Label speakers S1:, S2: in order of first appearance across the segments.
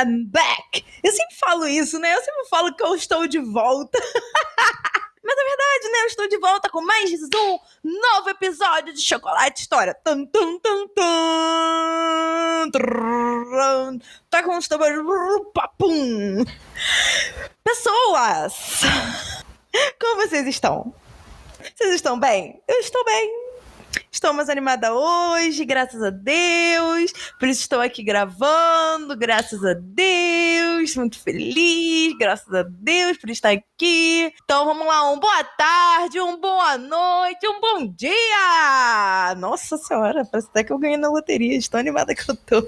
S1: I'm back. Eu sempre falo isso, né? Eu sempre falo que eu estou de volta. Mas é verdade, né? Eu estou de volta com mais um novo episódio de Chocolate História. Tum, tum, tum, tum. Tá com os tambores. Papum. Pessoas! Como vocês estão? Vocês estão bem? Eu estou bem. Estou mais animada hoje, graças a Deus. Por isso estou aqui gravando, graças a Deus. Muito feliz, graças a Deus por estar aqui. Então vamos lá, boa tarde, boa noite, bom dia! Nossa senhora, parece até que eu ganhei na loteria. Estou animada que eu tô.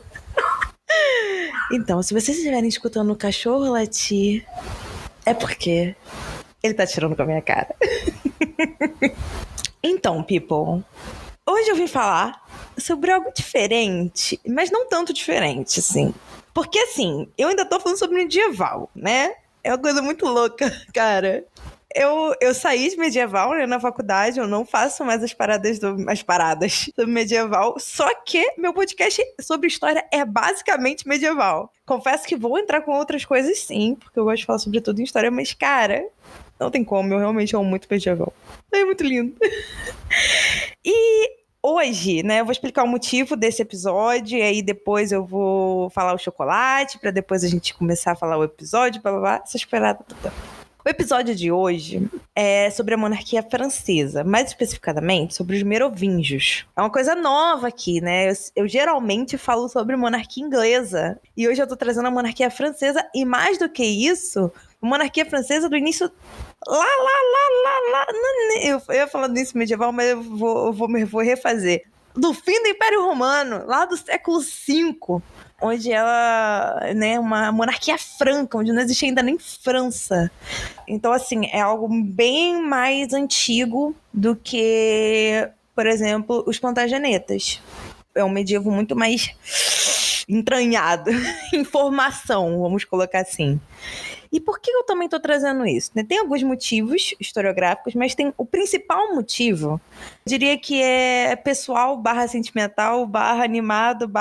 S1: Então, se vocês estiverem escutando o cachorro latir, é porque ele tá tirando com a minha cara. Então, people, hoje eu vim falar sobre algo diferente, mas não tanto diferente, assim. Porque, assim, eu ainda tô falando sobre medieval, né? É uma coisa muito louca, cara. Eu saí de medieval, né, na faculdade, eu não faço mais as paradas sobre medieval, só que meu podcast sobre história é basicamente medieval. Confesso que vou entrar com outras coisas sim, porque eu gosto de falar sobre tudo em história, mas, cara, não tem como, eu realmente amo muito medieval. É muito lindo. E hoje, né, eu vou explicar o motivo desse episódio, e aí depois eu vou falar o chocolate, pra depois a gente começar a falar o episódio, blá blá blá, essas paradas. O episódio de hoje é sobre a monarquia francesa, mais especificadamente sobre os merovingios. É uma coisa nova aqui, né? Eu geralmente falo sobre monarquia inglesa, e hoje eu tô trazendo a monarquia francesa, e mais do que isso, a monarquia francesa do início lá. Eu ia falando isso medieval, mas eu vou refazer. Do fim do Império Romano, lá do século V, onde ela, né, uma monarquia franca, onde não existia ainda nem França. Então, assim, é algo bem mais antigo do que, por exemplo, os Plantagenetas. É um medievo muito mais entranhado, informação, vamos colocar assim. E por que eu também estou trazendo isso? Tem alguns motivos historiográficos, mas tem o principal motivo, eu diria que é pessoal / sentimental / animado /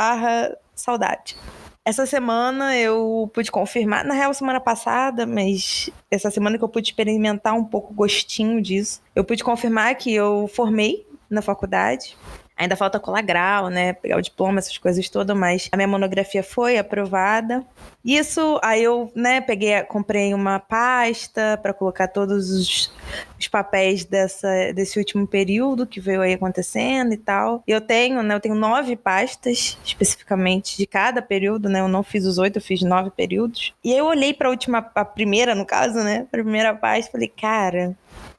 S1: saudade. Essa semana eu pude confirmar, na real semana passada, mas essa semana que eu pude experimentar um pouco o gostinho disso, eu pude confirmar que eu formei na faculdade. Ainda falta colar grau, né, pegar o diploma, essas coisas todas, mas a minha monografia foi aprovada. Isso, aí eu, né, comprei uma pasta para colocar todos os papéis desse último período que veio aí acontecendo e tal. Eu tenho 9 pastas, especificamente, de cada período, né, eu não fiz os 8, eu fiz 9 períodos. E aí eu olhei para a primeira, no caso, né, a primeira pasta, falei, cara,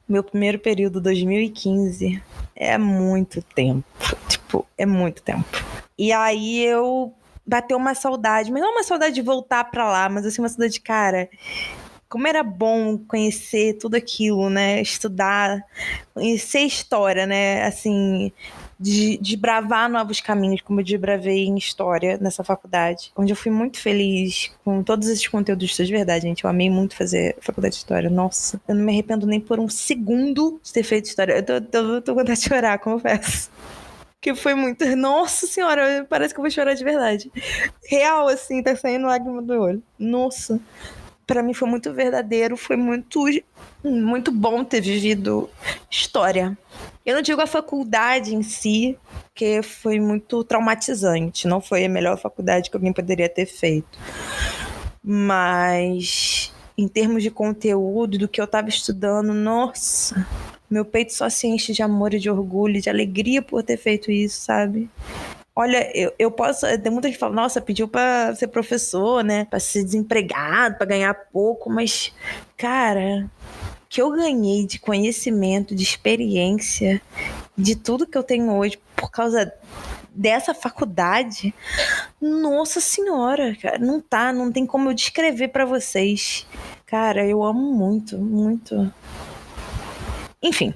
S1: meu primeiro período, 2015... é muito tempo. Tipo, é muito tempo. E aí eu bateu uma saudade, mas não uma saudade de voltar pra lá, mas assim, uma saudade de, cara, como era bom conhecer tudo aquilo, né? Estudar, conhecer história, né? Assim, de bravar novos caminhos, como eu desbravei em história nessa faculdade, onde eu fui muito feliz com todos esses conteúdos de verdade, gente. Eu amei muito fazer faculdade de história. Nossa, eu não me arrependo nem por um segundo de ter feito história. Eu tô com vontade de chorar, confesso. Que foi muito... Nossa senhora, parece que eu vou chorar de verdade. Real, assim, tá saindo lágrima do olho. Nossa. Pra mim foi muito verdadeiro, foi muito bom ter vivido história. Eu não digo a faculdade em si, porque foi muito traumatizante. Não foi a melhor faculdade que alguém poderia ter feito. Mas, em termos de conteúdo, do que eu tava estudando, nossa, meu peito só se enche de amor e de orgulho, de alegria por ter feito isso, sabe? Olha, eu posso... Tem muita gente que fala, nossa, pediu pra ser professor, né? Pra ser desempregado, pra ganhar pouco. Mas, cara, o que eu ganhei de conhecimento, de experiência, de tudo que eu tenho hoje por causa dessa faculdade, nossa senhora, cara, não tem como eu descrever pra vocês. Cara, eu amo muito, muito. Enfim...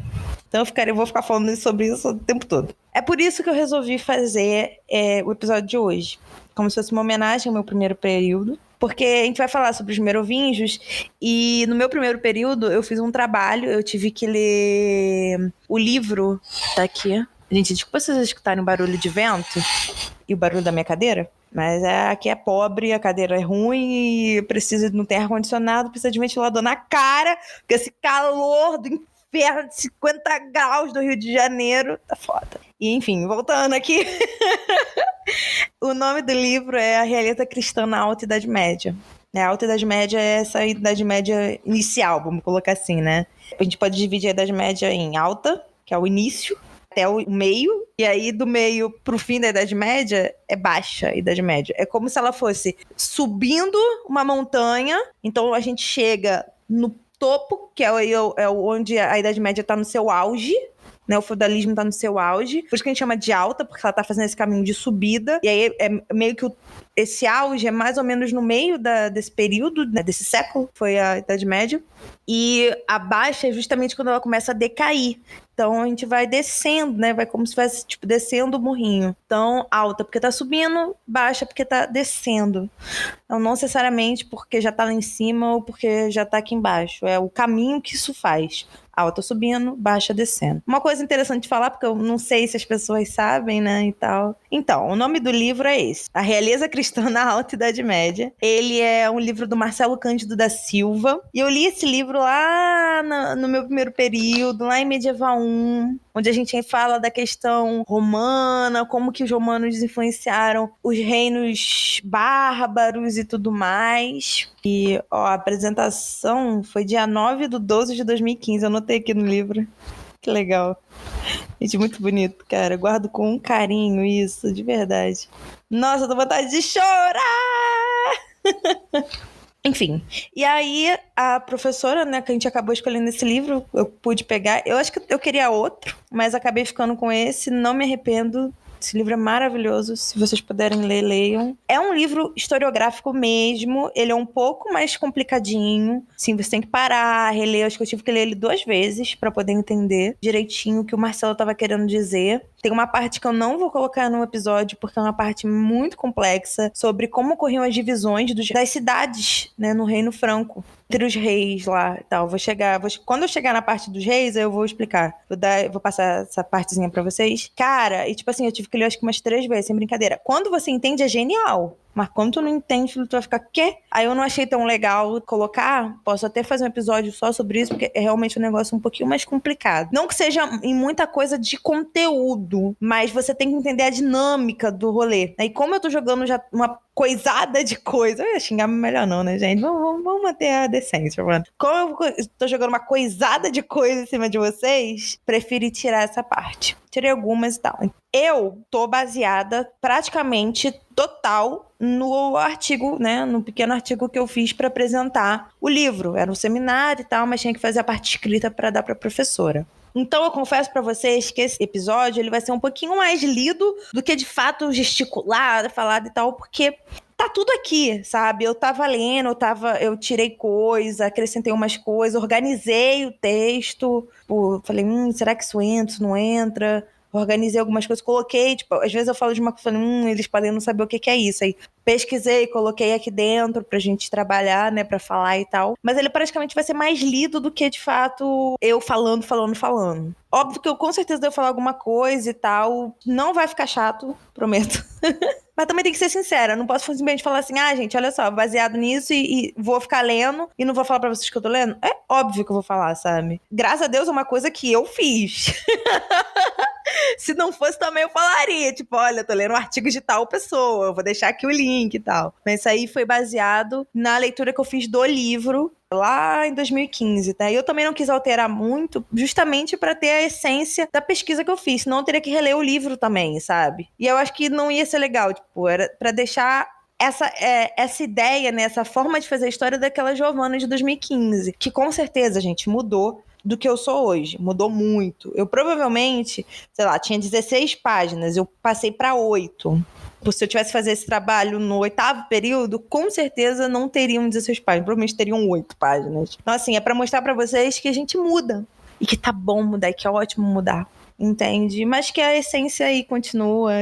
S1: Então eu vou ficar falando sobre isso o tempo todo. É por isso que eu resolvi fazer o episódio de hoje. Como se fosse uma homenagem ao meu primeiro período. Porque a gente vai falar sobre os merovingios. E no meu primeiro período eu fiz um trabalho. Eu tive que ler o livro. Tá aqui. Gente, desculpa se vocês escutarem o barulho de vento e o barulho da minha cadeira. Mas aqui é pobre, a cadeira é ruim e precisa, não tem ar-condicionado, precisa de ventilador na cara, porque esse calor do inferno de 50 graus do Rio de Janeiro tá foda. E enfim, voltando aqui, o nome do livro é A Realeza Cristã na Alta Idade Média. A Alta Idade Média é essa Idade Média inicial, vamos colocar assim, né? A gente pode dividir a Idade Média em alta, que é o início, até o meio, e aí do meio pro fim da Idade Média é baixa a Idade Média. É como se ela fosse subindo uma montanha, então a gente chega no topo, que é onde a Idade Média tá no seu auge, né, o feudalismo tá no seu auge, por isso que a gente chama de alta, porque ela tá fazendo esse caminho de subida, e aí é meio que esse auge é mais ou menos no meio desse período, né, desse século, foi a Idade Média, e a baixa é justamente quando ela começa a decair. Então a gente vai descendo, né? Vai como se fosse, tipo, descendo o morrinho. Então, alta porque tá subindo, baixa porque tá descendo. Então, não necessariamente porque já tá lá em cima ou porque já tá aqui embaixo. É o caminho que isso faz. Alta subindo, baixa descendo. Uma coisa interessante de falar, porque eu não sei se as pessoas sabem, né, e tal. Então, o nome do livro é esse. A Realeza Cristã na Alta Idade Média. Ele é um livro do Marcelo Cândido da Silva. E eu li esse livro lá no meu primeiro período, lá em Medieval 1, onde a gente fala da questão romana, como que os romanos influenciaram os reinos bárbaros e tudo mais. E a apresentação foi dia 9/12 de 2015, eu anotei aqui no livro. Que legal. Gente, muito bonito, cara. Eu guardo com um carinho isso, de verdade. Nossa, eu tô com vontade de chorar! Enfim, e aí a professora, né, que a gente acabou escolhendo esse livro, eu pude pegar. Eu acho que eu queria outro, mas acabei ficando com esse, não me arrependo. Esse livro é maravilhoso, se vocês puderem ler, leiam. É um livro historiográfico mesmo, ele é um pouco mais complicadinho. Sim, você tem que parar, reler. Acho que eu tive que ler ele 2 vezes para poder entender direitinho o que o Marcelo estava querendo dizer. Tem uma parte que eu não vou colocar no episódio, porque é uma parte muito complexa, sobre como ocorriam as divisões das cidades, né, no Reino Franco, entre os reis lá e tal. Quando eu chegar na parte dos reis, eu vou explicar. Vou passar essa partezinha pra vocês. Cara, e tipo assim, eu tive que ler acho que umas 3 vezes, sem brincadeira. Quando você entende, é genial. Mas quando tu não entende, tu vai ficar, quê? Aí eu não achei tão legal colocar. Posso até fazer um episódio só sobre isso, porque é realmente um negócio um pouquinho mais complicado. Não que seja em muita coisa de conteúdo, mas você tem que entender a dinâmica do rolê. E como eu tô jogando já uma coisada de coisa. Eu ia xingar melhor não, né, gente? Vamos manter a decência, mano. Como eu tô jogando uma coisada de coisa em cima de vocês, preferi tirar essa parte. Tirei algumas e tal. Eu tô baseada praticamente total no artigo, né? No pequeno artigo que eu fiz pra apresentar o livro. Era um seminário e tal, mas tinha que fazer a parte escrita pra dar pra professora. Então eu confesso pra vocês que esse episódio ele vai ser um pouquinho mais lido do que de fato gesticulado, falado e tal, porque tá tudo aqui, sabe? Eu tava lendo, eu tirei coisa, acrescentei umas coisas, organizei o texto, falei, será que isso entra, isso não entra? Organizei algumas coisas, coloquei, tipo, às vezes eu falo de uma coisa, falei, eles podem não saber o que é isso. Aí pesquisei, coloquei aqui dentro pra gente trabalhar, né, pra falar e tal. Mas ele praticamente vai ser mais lido do que, de fato, eu falando. Óbvio que eu com certeza devo falar alguma coisa e tal. Não vai ficar chato, prometo. Mas também tem que ser sincera, não posso simplesmente falar assim, gente, olha só, baseado nisso e vou ficar lendo e não vou falar pra vocês que eu tô lendo. É óbvio que eu vou falar, sabe? Graças a Deus é uma coisa que eu fiz. Se não fosse também eu falaria, tipo, olha, eu tô lendo um artigo de tal pessoa, eu vou deixar aqui o link e tal. Mas isso aí foi baseado na leitura que eu fiz do livro lá em 2015, tá? E eu também não quis alterar muito, justamente pra ter a essência da pesquisa que eu fiz, senão eu teria que reler o livro também, sabe? E eu acho que não ia ser legal, tipo, era pra deixar essa ideia, né, essa forma de fazer a história daquela Giovanna de 2015, que com certeza, gente, mudou do que eu sou hoje. Mudou muito. Eu provavelmente, sei lá, tinha 16 páginas, eu passei para 8. Se eu tivesse fazer esse trabalho no 8º período, com certeza não teriam 16 páginas, provavelmente teriam 8 páginas. Então, assim, é para mostrar para vocês que a gente muda. E que tá bom mudar, e que é ótimo mudar. Entende? Mas que a essência aí continua.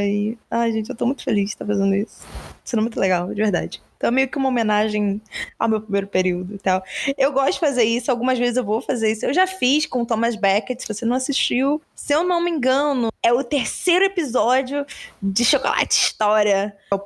S1: Ai, gente, eu tô muito feliz de estar fazendo isso. Sendo muito legal, de verdade. Então, é meio que uma homenagem ao meu primeiro período e tal. Eu gosto de fazer isso, algumas vezes eu vou fazer isso. Eu já fiz com o Thomas Becket, se você não assistiu. Se eu não me engano, é o terceiro episódio de Chocolate História. É o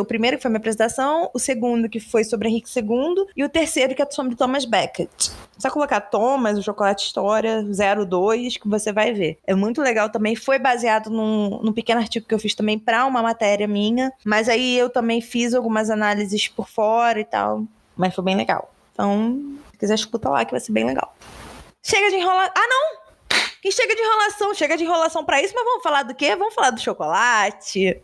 S1: primeiro que foi a minha apresentação, o segundo que foi sobre Henrique II e o terceiro que é sobre Thomas Becket. Só colocar Thomas, o Chocolate História 02, que você vai ver. É muito legal também. Foi baseado num pequeno artigo que eu fiz também para uma matéria minha. Mas aí eu também fiz algumas análises por fora e tal. Mas foi bem legal. Então, se quiser, escuta lá que vai ser bem legal. Chega de enrolação. Ah, não! Quem chega de enrolação? Chega de enrolação pra isso, mas vamos falar do quê? Vamos falar do chocolate.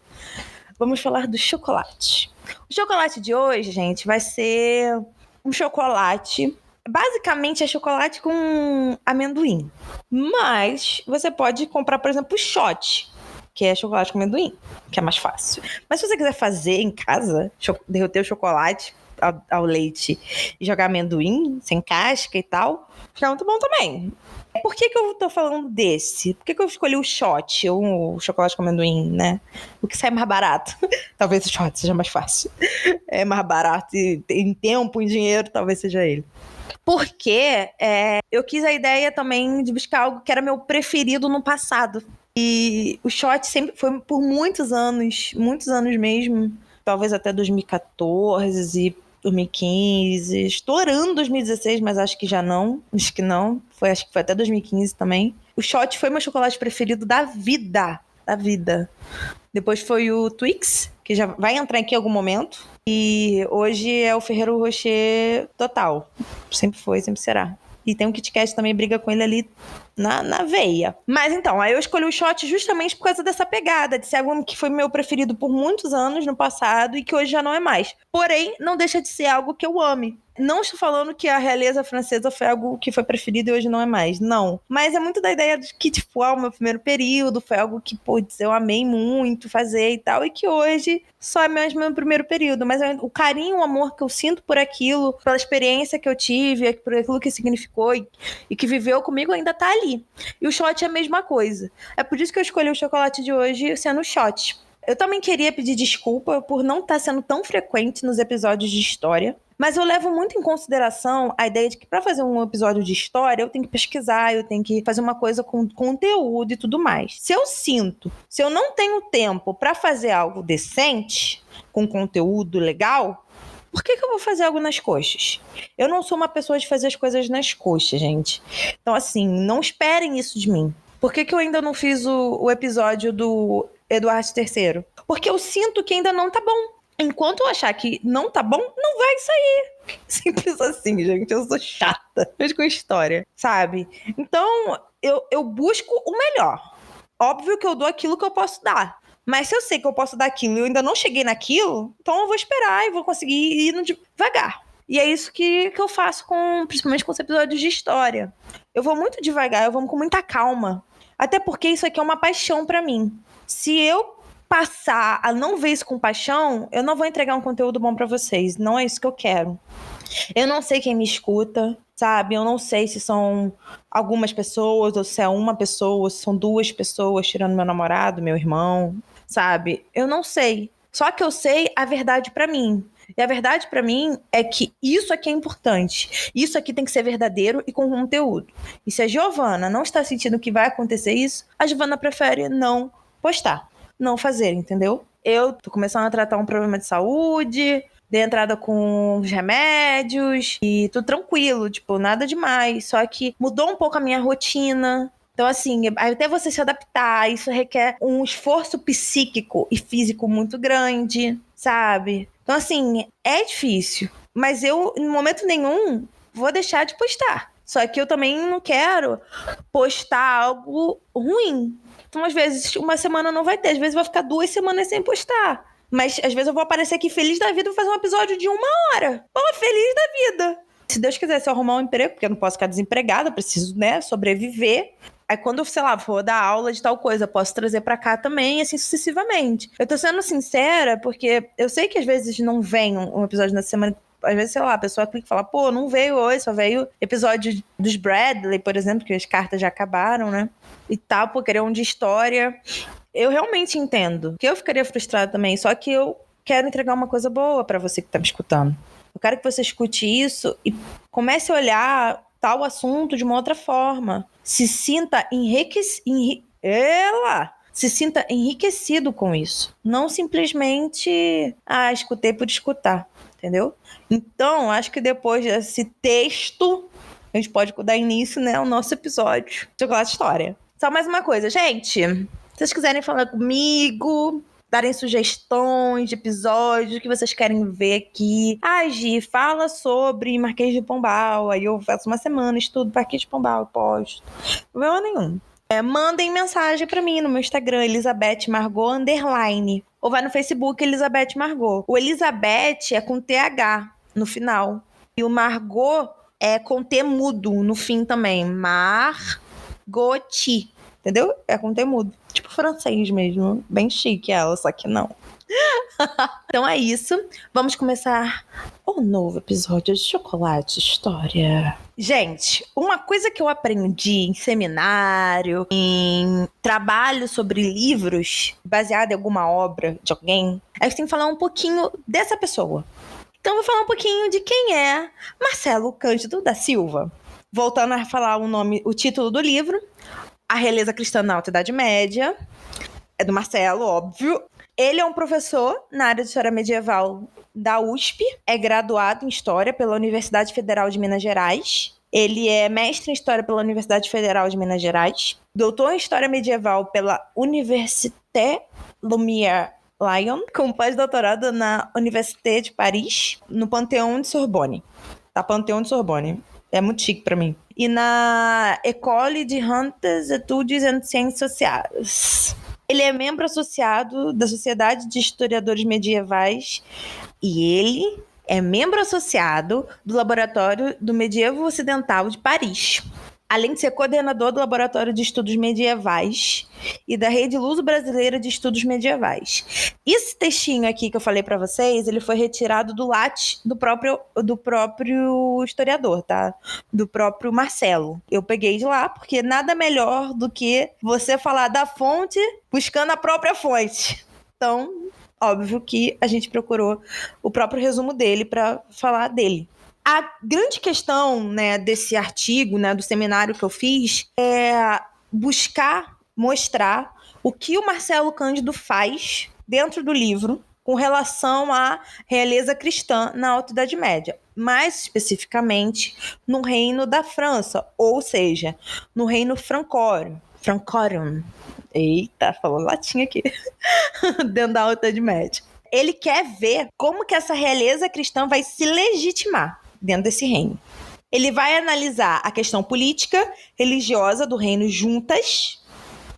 S1: Vamos falar do chocolate. O chocolate de hoje, gente, vai ser um chocolate. Basicamente é chocolate com amendoim. Mas você pode comprar, por exemplo, o shot, que é chocolate com amendoim, que é mais fácil. Mas se você quiser fazer em casa, derreter o chocolate ao leite e jogar amendoim sem casca e tal, fica muito bom também. Por que eu tô falando desse? Por que eu escolhi o shot ou o chocolate com amendoim, né? O que sai mais barato. Talvez o shot seja mais fácil. É mais barato e em tempo, em dinheiro, talvez seja ele. Porque eu quis a ideia também de buscar algo que era meu preferido no passado. E o shot sempre foi por muitos anos mesmo, talvez até 2014, 2015, estourando 2016, mas acho que já não. Acho que não. Acho que foi até 2015 também. O shot foi meu chocolate preferido da vida. Da vida. Depois foi o Twix, que já vai entrar aqui em algum momento. E hoje é o Ferrero Rocher total. Sempre foi, sempre será. E tem um Kit Kat também, briga com ele ali na veia. Mas então, aí eu escolhi o shot justamente por causa dessa pegada, de ser algo que foi meu preferido por muitos anos no passado e que hoje já não é mais. Porém, não deixa de ser algo que eu ame. Não estou falando que a realeza francesa foi algo que foi preferido e hoje não é mais. Não. Mas é muito da ideia de que, tipo, o meu primeiro período foi algo que, putz, eu amei muito fazer e tal, e que hoje só é mesmo meu primeiro período. Mas o carinho, o amor que eu sinto por aquilo, pela experiência que eu tive, por aquilo que significou e que viveu comigo, ainda tá ali. E o shot é a mesma coisa. É por isso que eu escolhi o chocolate de hoje sendo o shot. Eu também queria pedir desculpa por não estar sendo tão frequente nos episódios de história. Mas eu levo muito em consideração a ideia de que para fazer um episódio de história, eu tenho que pesquisar, eu tenho que fazer uma coisa com conteúdo e tudo mais. Se eu não tenho tempo para fazer algo decente, com conteúdo legal, por que eu vou fazer algo nas coxas? Eu não sou uma pessoa de fazer as coisas nas coxas, gente. Então, assim, não esperem isso de mim. Por que eu ainda não fiz o episódio do Eduardo III? Porque eu sinto que ainda não tá bom. Enquanto eu achar que não tá bom, não vai sair. Simples assim, gente. Eu sou chata. Mesmo com história, sabe? Então, eu busco o melhor. Óbvio que eu dou aquilo que eu posso dar. Mas se eu sei que eu posso dar aquilo e eu ainda não cheguei naquilo, então eu vou esperar e vou conseguir ir devagar. E é isso que eu faço principalmente com os episódios de história. Eu vou muito devagar, eu vou com muita calma. Até porque isso aqui é uma paixão pra mim. Se eu passar a não ver isso com paixão, eu não vou entregar um conteúdo bom pra vocês. Não é isso que eu quero. Eu não sei quem me escuta, sabe? Eu não sei se são algumas pessoas, ou se é uma pessoa, ou se são duas pessoas, tirando meu namorado, meu irmão, sabe? Eu não sei. Só que eu sei a verdade pra mim. E a verdade pra mim é que isso aqui é importante. Isso aqui tem que ser verdadeiro e com conteúdo. E se a Giovana não está sentindo que vai acontecer isso, a Giovana prefere não postar. Não fazer, entendeu? Eu tô começando a tratar um problema de saúde, dei entrada com os remédios e tudo tranquilo, tipo, nada demais. Só que mudou um pouco a minha rotina. Então, assim, até você se adaptar, isso requer um esforço psíquico e físico muito grande, sabe? Então, assim, é difícil. Mas eu, em momento nenhum, vou deixar de postar. Só que eu também não quero postar algo ruim. Então, às vezes, uma semana não vai ter. Às vezes, vai ficar 2 semanas sem postar. Mas, às vezes, eu vou aparecer aqui feliz da vida e vou fazer um episódio de 1 hora. Pô, feliz da vida. Se Deus quiser, se eu arrumar um emprego, porque eu não posso ficar desempregada, eu preciso, né, sobreviver. Aí, quando eu, sei lá, for dar aula de tal coisa, eu posso trazer pra cá também, assim, sucessivamente. Eu tô sendo sincera, porque eu sei que, às vezes, não vem um episódio na semana. Às vezes, sei lá, a pessoa clica e fala, pô, não veio hoje, só veio episódio dos Bradley, por exemplo, que as cartas já acabaram, né? E tal, pô, querer um de história. Eu realmente entendo que eu ficaria frustrada também, só que eu quero entregar uma coisa boa para você que tá me escutando. Eu quero que você escute isso e comece a olhar tal assunto de uma outra forma. Se sinta se sinta enriquecido com isso. Não simplesmente, escutei por escutar, entendeu? Então, acho que depois desse texto, a gente pode dar início, né, ao nosso episódio de Chocolate História. Só mais uma coisa, gente. Se vocês quiserem falar comigo, darem sugestões de episódios que vocês querem ver aqui. Gi, fala sobre Marquês de Pombal. Aí eu faço uma semana, estudo Marquês de Pombal, posto. Não problema nenhum. Mandem mensagem pra mim no meu Instagram, Elizabeth Margot _. Ou vai no Facebook, Elizabeth Margot. O Elizabeth é com TH no final. E o Margot é com T mudo no fim também. Margot. Entendeu? É com T mudo. Tipo francês mesmo. Bem chique ela, só que não. Então é isso. Vamos começar um novo episódio de Chocolate História. Gente, uma coisa que eu aprendi em seminário, em trabalho sobre livros, baseado em alguma obra de alguém, é que tem que falar um pouquinho dessa pessoa. Então eu vou falar um pouquinho de quem é Marcelo Cândido da Silva. Voltando a falar o título do livro, A Realeza Cristã na Alta Idade Média. É do Marcelo, óbvio. Ele é um professor na área de História Medieval da USP, é graduado em História pela Universidade Federal de Minas Gerais. Ele é mestre em História pela Universidade Federal de Minas Gerais, doutor em História Medieval pela Université Lumière Lyon, com pós-doutorado na Université de Paris, no Panthéon de Sorbonne. Tá, Panthéon de Sorbonne. É muito chique pra mim. E na École de Hautes Études en Sciences Sociales. Ele é membro associado da Sociedade de Historiadores Medievais e ele é membro associado do Laboratório do Medievo Ocidental de Paris, além de ser coordenador do Laboratório de Estudos Medievais e da Rede Luso-Brasileira de Estudos Medievais. Esse textinho aqui que eu falei para vocês, ele foi retirado do Lattes do próprio historiador, tá? Do próprio Marcelo. Eu peguei de lá, porque nada melhor do que você falar da fonte buscando a própria fonte. Então, óbvio que a gente procurou o próprio resumo dele para falar dele. A grande questão, né, desse artigo, né, do seminário que eu fiz, é buscar mostrar o que o Marcelo Cândido faz dentro do livro com relação à realeza cristã na Alta Idade Média, mais especificamente no Reino da França, ou seja, no Reino Francório. Eita, falou latim aqui. Dentro da Alta Idade Média. Ele quer ver como que essa realeza cristã vai se legitimar dentro desse reino. Ele vai analisar a questão política, religiosa do reino juntas.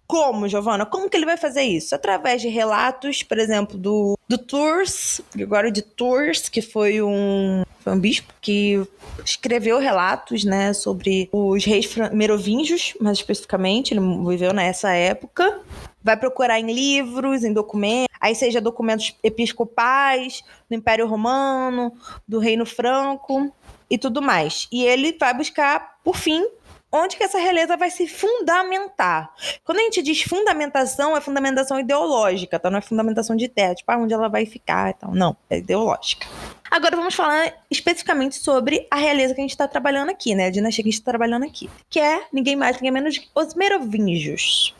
S1: Como, Giovana? Como que ele vai fazer isso? Através de relatos, por exemplo, do Tours, Gregório de Tours, que foi um bispo que escreveu relatos, né, sobre os reis merovingios, mais especificamente, ele viveu nessa época. Vai procurar em livros, em documentos, aí seja documentos episcopais, do Império Romano, do Reino Franco e tudo mais. E ele vai buscar, por fim, onde que essa realeza vai se fundamentar. Quando a gente diz fundamentação, é fundamentação ideológica, tá? Não é fundamentação de ideia, tipo, onde ela vai ficar e tal. Não, é ideológica. Agora vamos falar especificamente sobre a realeza que a gente está trabalhando aqui, né? A dinastia que a gente está trabalhando aqui. Que é ninguém mais, ninguém menos que os merovingios.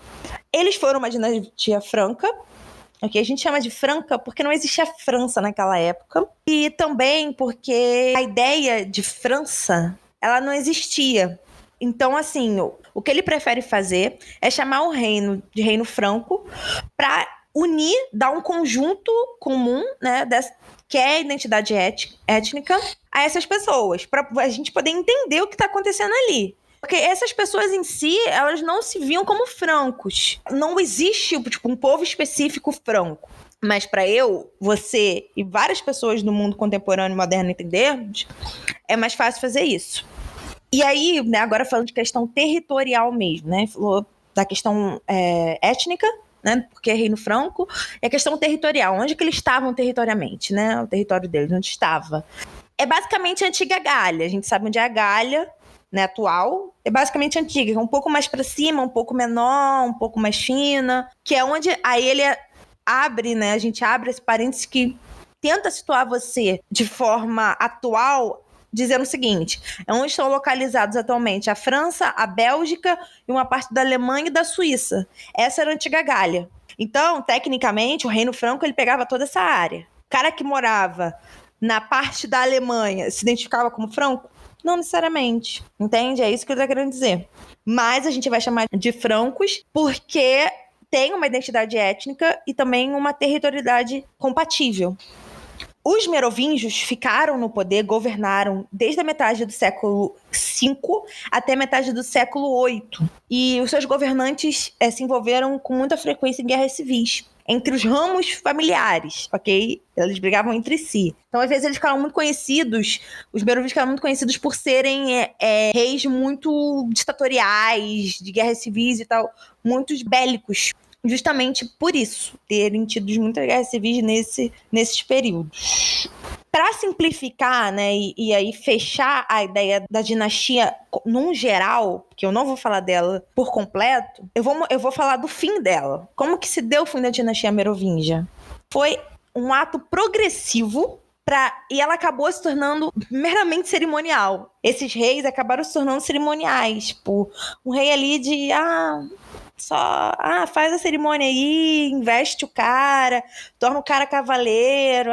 S1: Eles foram uma dinastia franca, ok? A gente chama de franca porque não existia França naquela época. E também porque a ideia de França, ela não existia. Então, assim, o que ele prefere fazer é chamar o reino de Reino Franco para unir, dar um conjunto comum, né, que é a identidade étnica, a essas pessoas, para a gente poder entender o que está acontecendo ali. Porque essas pessoas em si, elas não se viam como francos. Não existe, tipo, um povo específico franco. Mas para você e várias pessoas do mundo contemporâneo e moderno entendermos, é mais fácil fazer isso. E aí, né, agora falando de questão territorial mesmo, né? Falou da questão étnica, né? Porque é Reino Franco. E a questão territorial, onde que eles estavam territorialmente, né? O território deles, onde estava. É basicamente a antiga Gália. A gente sabe onde é a Gália, né, atual. É basicamente antiga, é um pouco mais para cima, um pouco menor, um pouco mais fina. Que é onde aí ele abre, né? A gente abre esse parênteses que tenta situar você de forma atual, dizendo o seguinte: é onde estão localizados atualmente a França, a Bélgica e uma parte da Alemanha e da Suíça. Essa era a antiga Gália. Então, tecnicamente, o Reino Franco ele pegava toda essa área. O cara que morava na parte da Alemanha se identificava como franco? Não necessariamente, entende? É isso que eu tô querendo dizer. Mas a gente vai chamar de francos porque tem uma identidade étnica e também uma territorialidade compatível. Os merovingios ficaram no poder, governaram desde a metade do século V até a metade do século VIII. E os seus governantes se envolveram com muita frequência em guerras civis entre os ramos familiares, ok? Eles brigavam entre si. Então, às vezes, eles ficaram muito conhecidos, os merovingios ficaram muito conhecidos por serem reis muito ditatoriais, de guerras civis e tal, muitos bélicos. Justamente por isso, terem tido muitas guerras civis nesses períodos. Para simplificar, né, e aí fechar a ideia da dinastia num geral, que eu não vou falar dela por completo, eu vou falar do fim dela. Como que se deu o fim da dinastia merovingia? Foi um ato progressivo e ela acabou se tornando meramente cerimonial. Esses reis acabaram se tornando cerimoniais. Tipo, um rei ali de... faz a cerimônia aí, investe o cara, torna o cara cavaleiro,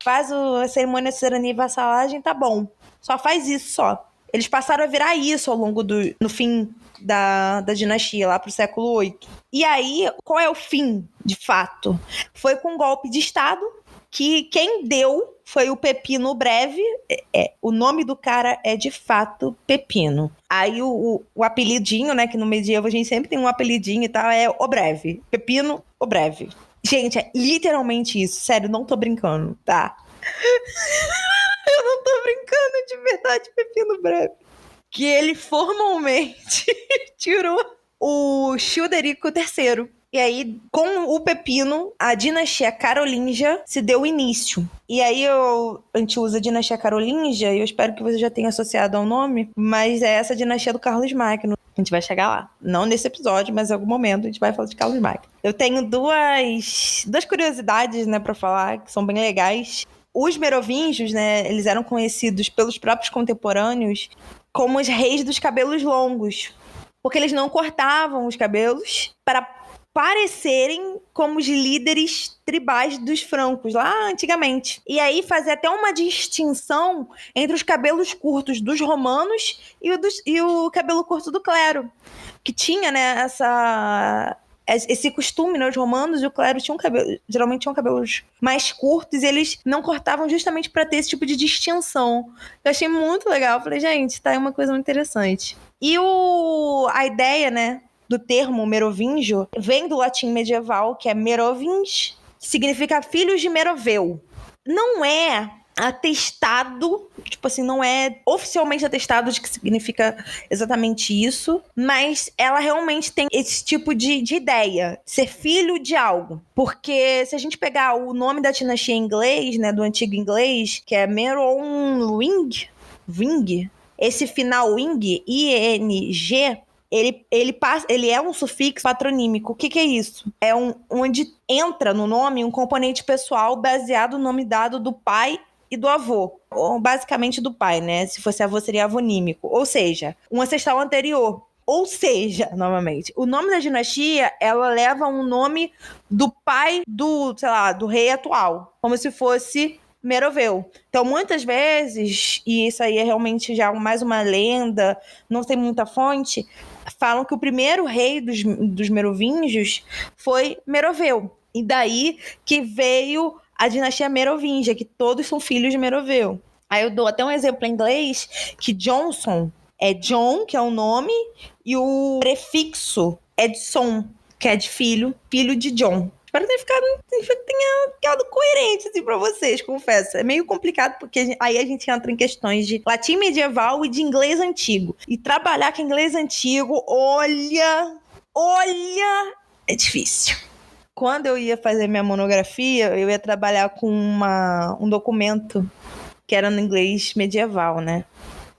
S1: faz a cerimônia de suzerania e vassalagem, tá bom. Só faz isso, só. Eles passaram a virar isso ao longo no fim da dinastia, lá pro século VIII. E aí, qual é o fim, de fato? Foi com um golpe de Estado, que quem deu foi o Pepino Breve. O nome do cara é, de fato, Pepino. Aí o apelidinho, né, que no medievo a gente sempre tem um apelidinho e tal, é o Breve. Pepino o Breve. Gente, é literalmente isso. Sério, não tô brincando, tá? Eu não tô brincando, de verdade, Pepino Breve. Que ele formalmente tirou o Childerico III. E aí, com o Pepino, a dinastia carolíngia se deu início. E aí, a gente usa a dinastia carolíngia, e eu espero que você já tenha associado ao nome, mas é essa dinastia do Carlos Magno. A gente vai chegar lá. Não nesse episódio, mas em algum momento a gente vai falar de Carlos Magno. Eu tenho duas curiosidades, né, pra falar, que são bem legais. Os merovingios, né, eles eram conhecidos pelos próprios contemporâneos como os reis dos cabelos longos, porque eles não cortavam os cabelos para parecerem como os líderes tribais dos francos, lá antigamente. E aí fazer até uma distinção entre os cabelos curtos dos romanos e o cabelo curto do clero, que tinha, né, esse costume, né? Os romanos e o clero geralmente tinham cabelos mais curtos, e eles não cortavam justamente para ter esse tipo de distinção. Eu achei muito legal. Eu falei, gente, tá aí uma coisa muito interessante. E a ideia, né, do termo merovingio vem do latim medieval, que é merovings, que significa filhos de Meroveu. Não é atestado, tipo assim, não é oficialmente atestado de que significa exatamente isso, mas ela realmente tem esse tipo de ideia, ser filho de algo. Porque se a gente pegar o nome da dinastia em inglês, né, do antigo inglês, que é Merovingi, esse final ing, ing, ele é um sufixo patronímico. O que é isso? É onde entra no nome um componente pessoal baseado no nome dado do pai e do avô. Ou basicamente do pai, né? Se fosse avô, seria avonímico. Ou seja, um ancestral anterior. Ou seja, novamente, o nome da dinastia, ela leva um nome do pai do rei atual. Como se fosse Meroveu. Então, muitas vezes, e isso aí é realmente já mais uma lenda, não tem muita fonte, falam que o primeiro rei dos merovingios foi Meroveu. E daí que veio a dinastia merovingia, que todos são filhos de Meroveu. Aí eu dou até um exemplo em inglês, que Johnson é John, que é o nome, e o prefixo é de son, que é de filho de John. Espero que tenha ficado coerente assim, pra vocês, confesso. É meio complicado, porque aí a gente entra em questões de latim medieval e de inglês antigo. E trabalhar com inglês antigo, olha, é difícil. Quando eu ia fazer minha monografia, eu ia trabalhar com um documento que era no inglês medieval, né?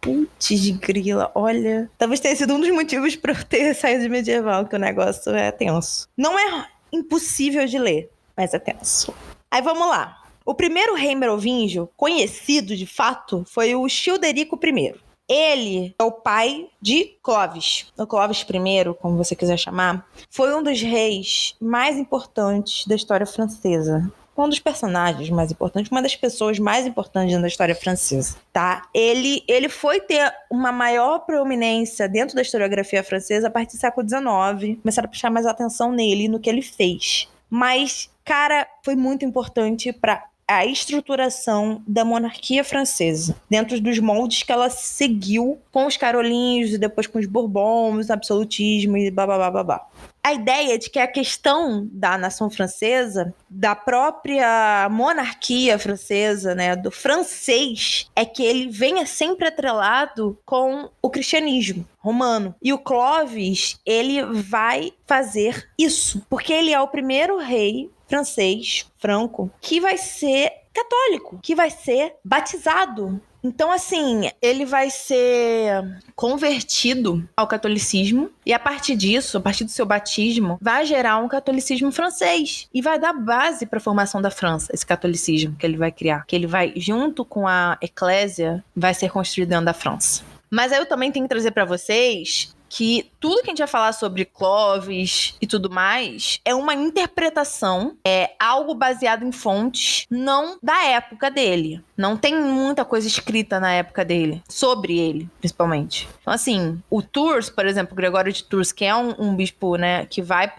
S1: Putz de grila, olha. Talvez tenha sido um dos motivos pra eu ter saído de medieval, que o negócio é tenso. Não é impossível de ler, mas é tenso. Aí vamos lá. O primeiro rei merovingio conhecido, de fato, foi o Childerico I. Ele é o pai de Clovis. O Clovis I, como você quiser chamar, foi um dos reis mais importantes da história francesa. Um dos personagens mais importantes, uma das pessoas mais importantes da história francesa, tá? Ele foi ter uma maior proeminência dentro da historiografia francesa a partir do século XIX. Começaram a prestar mais atenção nele e no que ele fez. Mas, cara, foi muito importante para a estruturação da monarquia francesa, dentro dos moldes que ela seguiu com os carolinhos e depois com os bourbons, o absolutismo e babá. A ideia de que a questão da nação francesa, da própria monarquia francesa, né, do francês, é que ele venha sempre atrelado com o cristianismo romano. E o Clovis, ele vai fazer isso, porque ele é o primeiro rei francês, franco, que vai ser católico, que vai ser batizado. Então, assim, ele vai ser convertido ao catolicismo e a partir disso, a partir do seu batismo, vai gerar um catolicismo francês e vai dar base para a formação da França, esse catolicismo que ele vai criar, que ele vai, junto com a eclésia, vai ser construído dentro da França. Mas aí eu também tenho que trazer para vocês que tudo que a gente vai falar sobre Clovis e tudo mais é uma interpretação, é algo baseado em fontes não da época dele. Não tem muita coisa escrita na época dele, sobre ele, principalmente. Então, assim, o Tours, por exemplo, Gregório de Tours, que é um bispo, né, que vai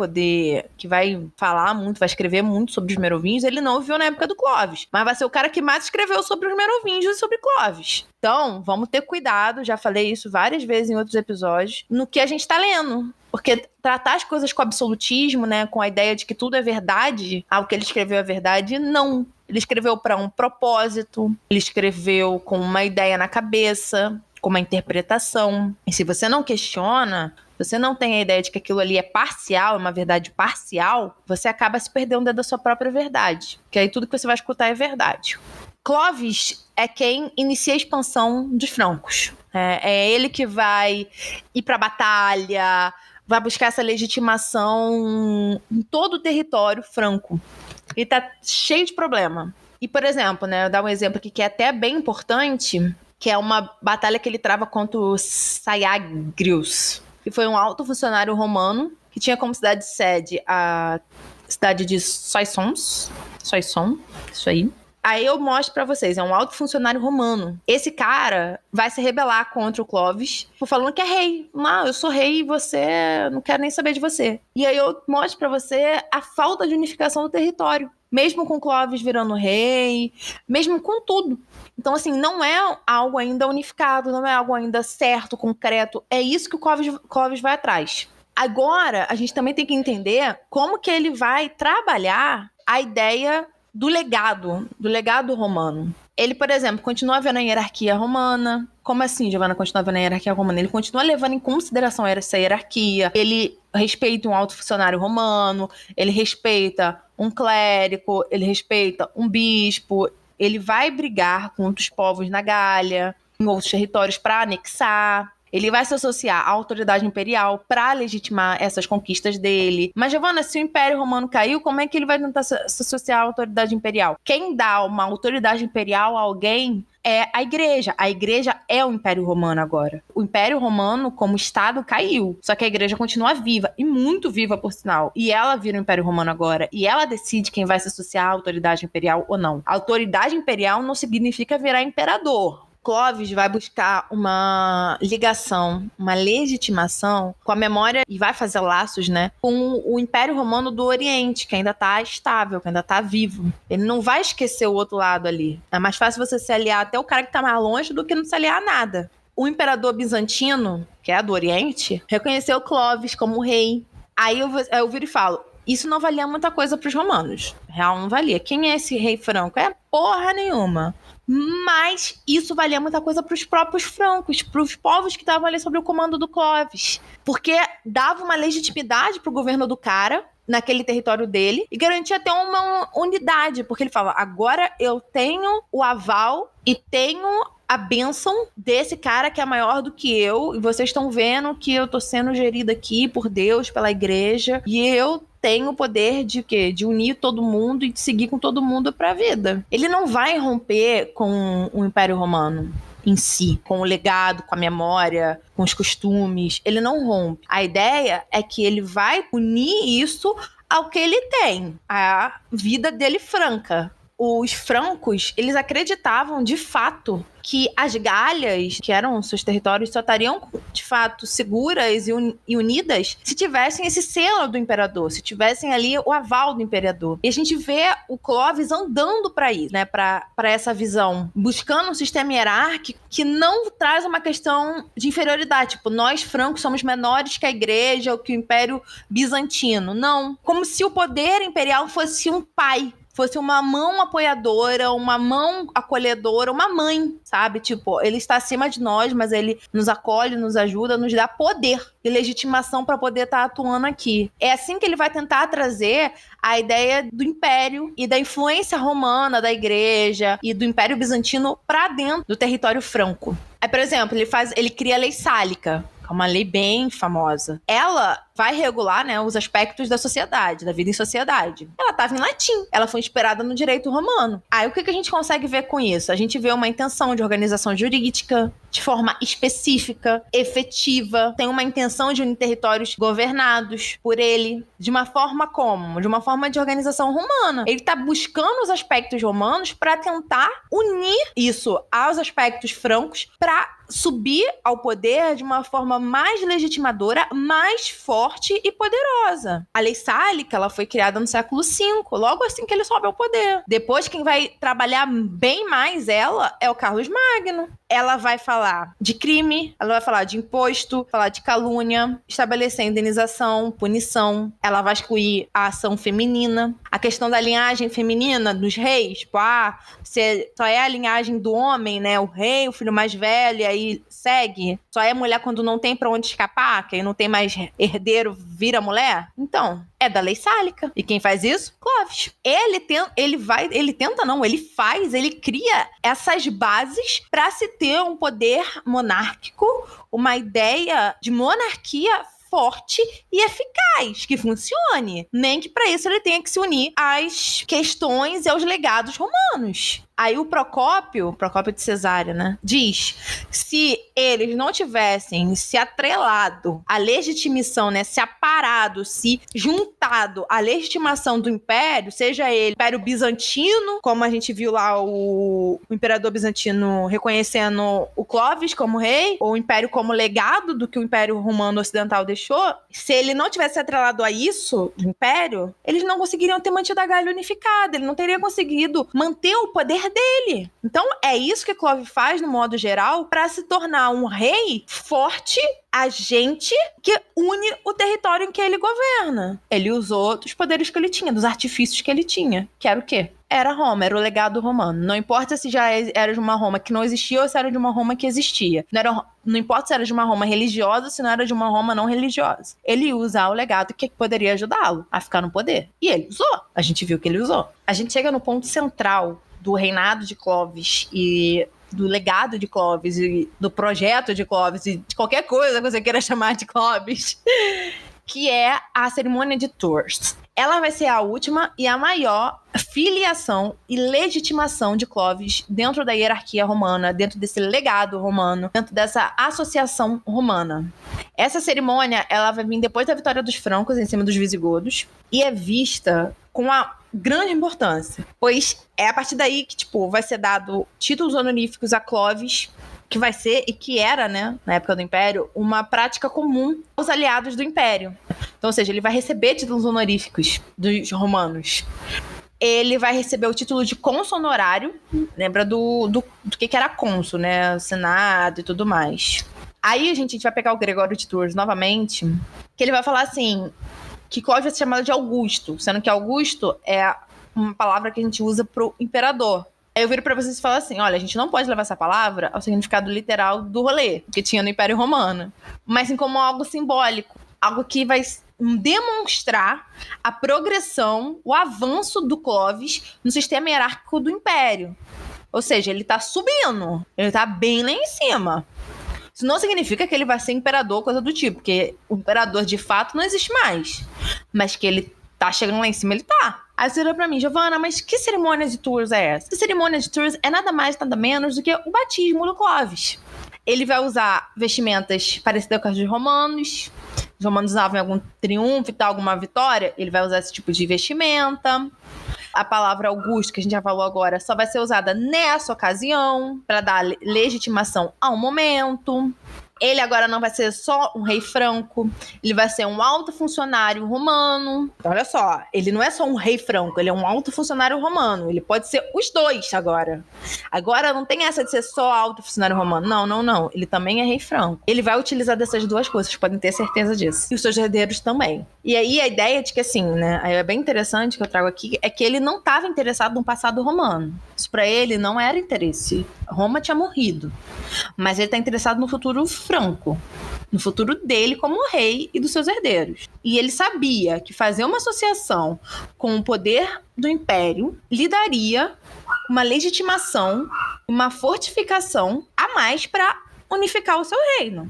S1: falar muito, vai escrever muito sobre os merovingios, ele não viveu na época do Clovis, mas vai ser o cara que mais escreveu sobre os merovingios e sobre Clovis. Então, vamos ter cuidado, já falei isso várias vezes em outros episódios, no que a gente tá lendo. Porque tratar as coisas com absolutismo, né, com a ideia de que tudo é verdade, o que ele escreveu é verdade, não. Ele escreveu para um propósito, ele escreveu com uma ideia na cabeça, com uma interpretação. E se você não questiona, você não tem a ideia de que aquilo ali é parcial, é uma verdade parcial, você acaba se perdendo dentro da sua própria verdade. Que aí tudo que você vai escutar é verdade. Clovis é quem inicia a expansão dos francos. É ele que vai ir para a batalha, vai buscar essa legitimação em todo o território franco. E tá cheio de problema. E, por exemplo, né, eu dar um exemplo aqui que é até bem importante, que é uma batalha que ele trava contra o Sayagrus, que foi um alto funcionário romano que tinha como cidade-sede a cidade de Soissons, isso aí. Aí eu mostro pra vocês, é um alto funcionário romano. Esse cara vai se rebelar contra o Clovis, falando que é rei. Não, eu sou rei e você, não quero nem saber de você. E aí eu mostro pra você a falta de unificação do território. Mesmo com Clovis virando rei, mesmo com tudo. Então, assim, não é algo ainda unificado, não é algo ainda certo, concreto. É isso que o Clovis vai atrás. Agora, a gente também tem que entender como que ele vai trabalhar a ideia do legado romano. Ele, por exemplo, continua vendo a hierarquia romana. Como assim, Giovanna, continua vendo a hierarquia romana? Ele continua levando em consideração essa hierarquia. Ele respeita um alto funcionário romano, ele respeita um clérigo, ele respeita um bispo. Ele vai brigar com outros povos na Gália, em outros territórios para anexar. Ele vai se associar à autoridade imperial para legitimar essas conquistas dele. Mas, Giovanna, se o Império Romano caiu, como é que ele vai tentar se associar à autoridade imperial? Quem dá uma autoridade imperial a alguém é a Igreja. A Igreja é o Império Romano agora. O Império Romano, como Estado, caiu. Só que a Igreja continua viva, e muito viva, por sinal. E ela vira o Império Romano agora. E ela decide quem vai se associar à autoridade imperial ou não. A autoridade imperial não significa virar imperador. Clovis vai buscar uma ligação, uma legitimação com a memória e vai fazer laços, né, com o Império Romano do Oriente, que ainda está estável, que ainda está vivo. Ele não vai esquecer o outro lado ali. É mais fácil você se aliar até o cara que está mais longe do que não se aliar a nada. O imperador bizantino, que é do Oriente, reconheceu Clovis como rei. Aí eu viro e falo, isso não valia muita coisa para os romanos. Real não valia. Quem é esse rei franco? É porra nenhuma. Mas isso valia muita coisa para os próprios francos, para os povos que estavam ali sob o comando do Clovis. Porque dava uma legitimidade para o governo do cara naquele território dele e garantia até uma unidade. Porque ele fala, agora eu tenho o aval e tenho a bênção desse cara que é maior do que eu, e vocês estão vendo que eu tô sendo gerida aqui por Deus, pela igreja, e eu tenho o poder de quê? De unir todo mundo e de seguir com todo mundo pra vida. Ele não vai romper com o Império Romano em si, com o legado, com a memória, com os costumes. Ele não rompe. A ideia é que ele vai unir isso ao que ele tem, a vida dele franca. Os francos, eles acreditavam de fato que as Galhas, que eram seus territórios, só estariam de fato seguras e unidas se tivessem esse selo do imperador, se tivessem ali o aval do imperador. E a gente vê o Clovis andando para isso, né, para essa visão, buscando um sistema hierárquico que não traz uma questão de inferioridade, tipo, nós francos somos menores que a igreja ou que o Império Bizantino. Não, como se o poder imperial fosse um pai, fosse uma mão apoiadora, uma mão acolhedora, uma mãe, sabe? Tipo, ele está acima de nós, mas ele nos acolhe, nos ajuda, nos dá poder e legitimação para poder estar atuando aqui. É assim que ele vai tentar trazer a ideia do império e da influência romana da igreja e do Império Bizantino para dentro do território franco. Aí, por exemplo, ele cria a Lei Sálica, que é uma lei bem famosa. Ela vai regular, né, os aspectos da sociedade, da vida em sociedade. Ela estava em latim, ela foi inspirada no direito romano. Aí o que a gente consegue ver com isso? A gente vê uma intenção de organização jurídica de forma específica, efetiva, tem uma intenção de unir territórios governados por ele, de uma forma como? De uma forma de organização romana. Ele está buscando os aspectos romanos para tentar unir isso aos aspectos francos para subir ao poder de uma forma mais legitimadora, mais forte e poderosa. A Lei Sálica, ela foi criada no século V, logo assim que ele sobe ao poder. Depois, quem vai trabalhar bem mais ela é o Carlos Magno. Ela vai falar de crime, ela vai falar de imposto, falar de calúnia, estabelecer indenização, punição. Ela vai excluir a ação feminina. A questão da linhagem feminina dos reis, tipo, você só é a linhagem do homem, né? O rei, o filho mais velho, e aí segue. Só é mulher quando não tem pra onde escapar, que aí não tem mais herdeiro, vira mulher. Então, é da Lei Sálica. E quem faz isso? Clovis. Ele cria essas bases pra se ter um poder monárquico, uma ideia de monarquia forte e eficaz, que funcione. Nem que para isso ele tenha que se unir às questões e aos legados romanos. Aí o Procópio de Cesária, né, diz, se eles não tivessem se atrelado à legitimação, né, se aparado, se juntado à legitimação do império, seja ele Império Bizantino, como a gente viu lá o Imperador Bizantino reconhecendo o Clovis como rei, ou o Império como legado do que o Império Romano Ocidental deixou, se ele não tivesse atrelado a isso, do Império, eles não conseguiriam ter mantido a Gália unificada, ele não teria conseguido manter o poder dele. Então é isso que Clovis faz no modo geral para se tornar um rei forte, agente que une o território em que ele governa. Ele usou dos poderes que ele tinha, dos artifícios que ele tinha, que era o quê? Era Roma, era o legado romano. Não importa se já era de uma Roma que não existia ou se era de uma Roma que existia. Não importa se era de uma Roma religiosa ou se não era de uma Roma não religiosa. Ele ia usar o legado que poderia ajudá-lo a ficar no poder. E ele usou. A gente viu que ele usou. A gente chega no ponto central do reinado de Clovis e do legado de Clovis e do projeto de Clovis e de qualquer coisa que você queira chamar de Clovis, que é a cerimônia de Tours. Ela vai ser a última e a maior filiação e legitimação de Clovis dentro da hierarquia romana, dentro desse legado romano, dentro dessa associação romana. Essa cerimônia, ela vai vir depois da vitória dos francos em cima dos visigodos e é vista com uma grande importância, pois é a partir daí que, vai ser dado títulos honoríficos a Clovis, que vai ser, e que era, né, na época do Império, uma prática comum aos aliados do Império. Então, ou seja, ele vai receber títulos honoríficos dos romanos. Ele vai receber o título de cônsul honorário, lembra do que era cônsul, né, Senado e tudo mais. Aí a gente vai pegar o Gregório de Tours novamente, que ele vai falar assim, que Clovis vai ser chamado de Augusto, sendo que Augusto é uma palavra que a gente usa pro imperador. Aí eu viro pra vocês e falo assim, olha, a gente não pode levar essa palavra ao significado literal do rolê que tinha no Império Romano, mas sim como algo simbólico, algo que vai demonstrar a progressão, o avanço do Clovis no sistema hierárquico do Império. Ou seja, ele tá subindo. Ele tá bem lá em cima. Isso não significa que ele vai ser imperador, coisa do tipo, porque o imperador de fato não existe mais. Mas que ele tá chegando lá em cima, ele tá. Aí você olha pra mim, Giovana, mas que cerimônia de Tours é essa? A cerimônia de Tours é nada mais, nada menos do que o batismo do Clovis. Ele vai usar vestimentas parecidas com as dos romanos. Os romanos usavam em algum triunfo e tal, alguma vitória. Ele vai usar esse tipo de vestimenta. A palavra Augusto, que a gente já falou agora, só vai ser usada nessa ocasião, para dar legitimação ao momento. Ele agora não vai ser só um rei franco, ele vai ser um alto funcionário romano. Então, olha só, ele não é só um rei franco, ele é um alto funcionário romano. Ele pode ser os dois agora. Agora não tem essa de ser só alto funcionário romano. Não. Ele também é rei franco. Ele vai utilizar dessas duas coisas, podem ter certeza disso. E os seus herdeiros também. E aí a ideia de que assim, né, aí é bem interessante que eu trago aqui, é que ele não estava interessado no passado romano. Isso para ele não era interesse. Roma tinha morrido. Mas ele está interessado no futuro franco, no futuro dele como rei e dos seus herdeiros. E ele sabia que fazer uma associação com o poder do império lhe daria uma legitimação, uma fortificação a mais para unificar o seu reino.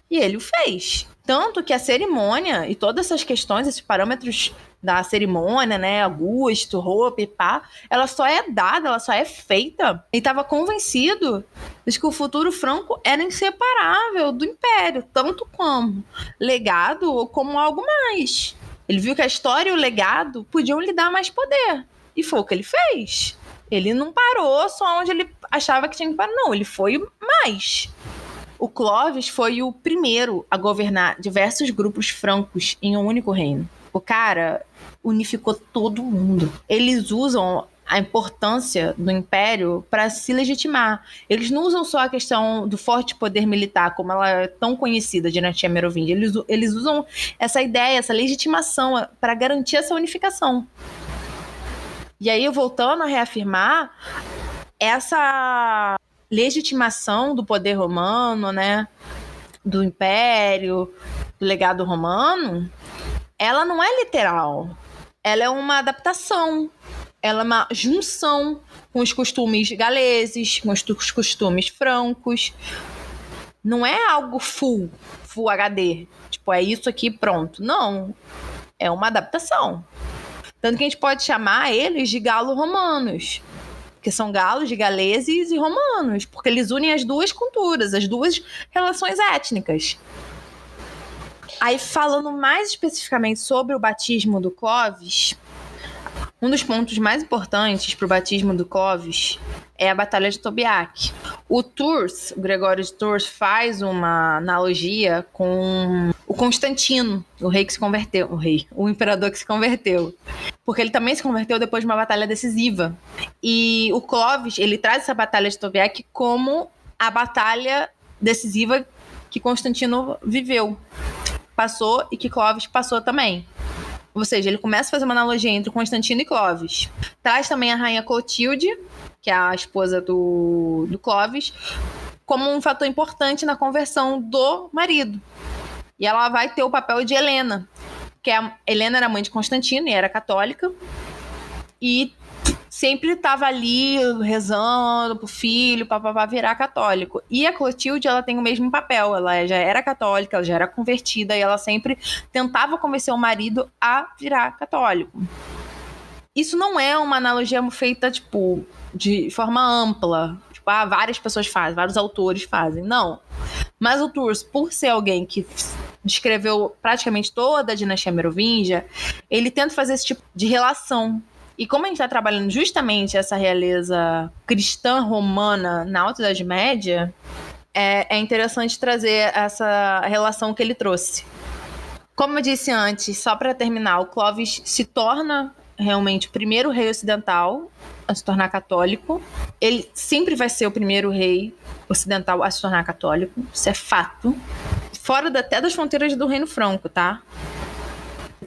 S1: E ele o fez. Tanto que a cerimônia e todas essas questões, esses parâmetros da cerimônia, né, Augusto, roupa e pá, ela só é dada, ela só é feita. Ele estava convencido de que o futuro franco era inseparável do império, tanto como legado ou como algo mais. Ele viu que a história e o legado podiam lhe dar mais poder. E foi o que ele fez. Ele não parou só onde ele achava que tinha que parar, não. Ele foi mais. O Clovis foi o primeiro a governar diversos grupos francos em um único reino. O cara unificou todo mundo. Eles usam a importância do império para se legitimar. Eles não usam só a questão do forte poder militar, como ela é tão conhecida, a dinastia Merovingia. Eles usam essa ideia, essa legitimação para garantir essa unificação. E aí, voltando a reafirmar, essa legitimação do poder romano, né, do império, do legado romano, ela não é literal. Ela é uma adaptação. Ela é uma junção com os costumes galeses, com os costumes francos. Não é algo full HD. Tipo, é isso aqui, pronto. Não. É uma adaptação. Tanto que a gente pode chamar eles de galo-romanos. Que são galos de galeses e romanos. Porque eles unem as duas culturas, as duas relações étnicas. Aí, falando mais especificamente sobre o batismo do Clovis, um dos pontos mais importantes para o batismo do Clovis é a Batalha de Tobiac. O Tours, o Gregório de Tours, faz uma analogia com o Constantino, o rei que se converteu, o imperador que se converteu. Porque ele também se converteu depois de uma batalha decisiva. E o Clovis, ele traz essa Batalha de Tobiac como a batalha decisiva que Constantino viveu. Passou e que Clovis passou também. Ou seja, ele começa a fazer uma analogia entre Constantino e Clovis. Traz também a rainha Clotilde, que é a esposa do Clovis, como um fator importante na conversão do marido. E ela vai ter o papel de Helena, que Helena era mãe de Constantino e era católica. E sempre estava ali rezando pro filho, para virar católico. E a Clotilde, ela tem o mesmo papel. Ela já era católica, ela já era convertida e ela sempre tentava convencer o marido a virar católico. Isso não é uma analogia feita, tipo, de forma ampla. Tipo, várias pessoas fazem, vários autores fazem. Não. Mas o Tours, por ser alguém que descreveu praticamente toda a dinastia Merovingia, ele tenta fazer esse tipo de relação. E como a gente está trabalhando justamente essa realeza cristã romana na Alta Idade Média, é interessante trazer essa relação que ele trouxe. Como eu disse antes, só para terminar, o Clovis se torna realmente o primeiro rei ocidental a se tornar católico. Ele sempre vai ser o primeiro rei ocidental a se tornar católico, isso é fato. Fora até das fronteiras do Reino Franco, tá?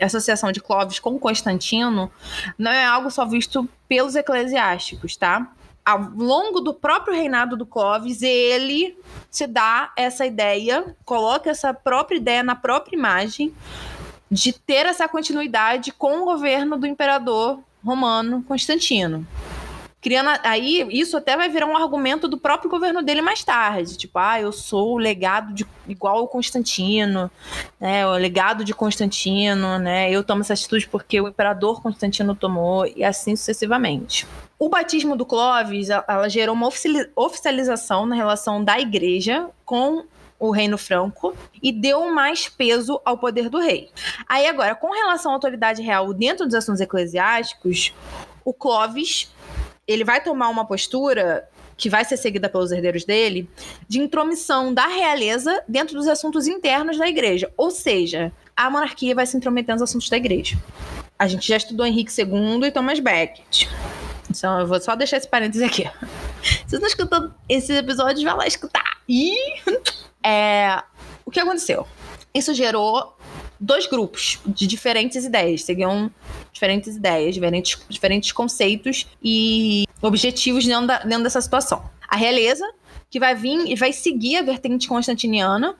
S1: A associação de Clovis com Constantino não é algo só visto pelos eclesiásticos, tá? Ao longo do próprio reinado do Clovis, ele se dá essa ideia, coloca essa própria ideia na própria imagem de ter essa continuidade com o governo do imperador romano Constantino. criando aí, isso até vai virar um argumento do próprio governo dele mais tarde, tipo, eu sou o legado de igual o Constantino, né, o legado de Constantino, né, eu tomo essa atitude porque o imperador Constantino tomou, e assim sucessivamente. O batismo do Clovis, ela gerou uma oficialização na relação da igreja com o reino franco e deu mais peso ao poder do rei. Aí agora, com relação à autoridade real dentro dos assuntos eclesiásticos, o Clovis, ele vai tomar uma postura que vai ser seguida pelos herdeiros dele, de intromissão da realeza dentro dos assuntos internos da igreja. Ou seja, a monarquia vai se intrometer nos assuntos da igreja. A gente já estudou Henrique II e Thomas Becket. Então, eu vou só deixar esse parênteses aqui. Se vocês estão escutando esses episódios, vai lá escutar. O que aconteceu? Isso gerou 2 grupos de diferentes ideias, seguiam diferentes ideias, diferentes conceitos e objetivos dentro dessa situação. A realeza, que vai vir e vai seguir a vertente constantiniana,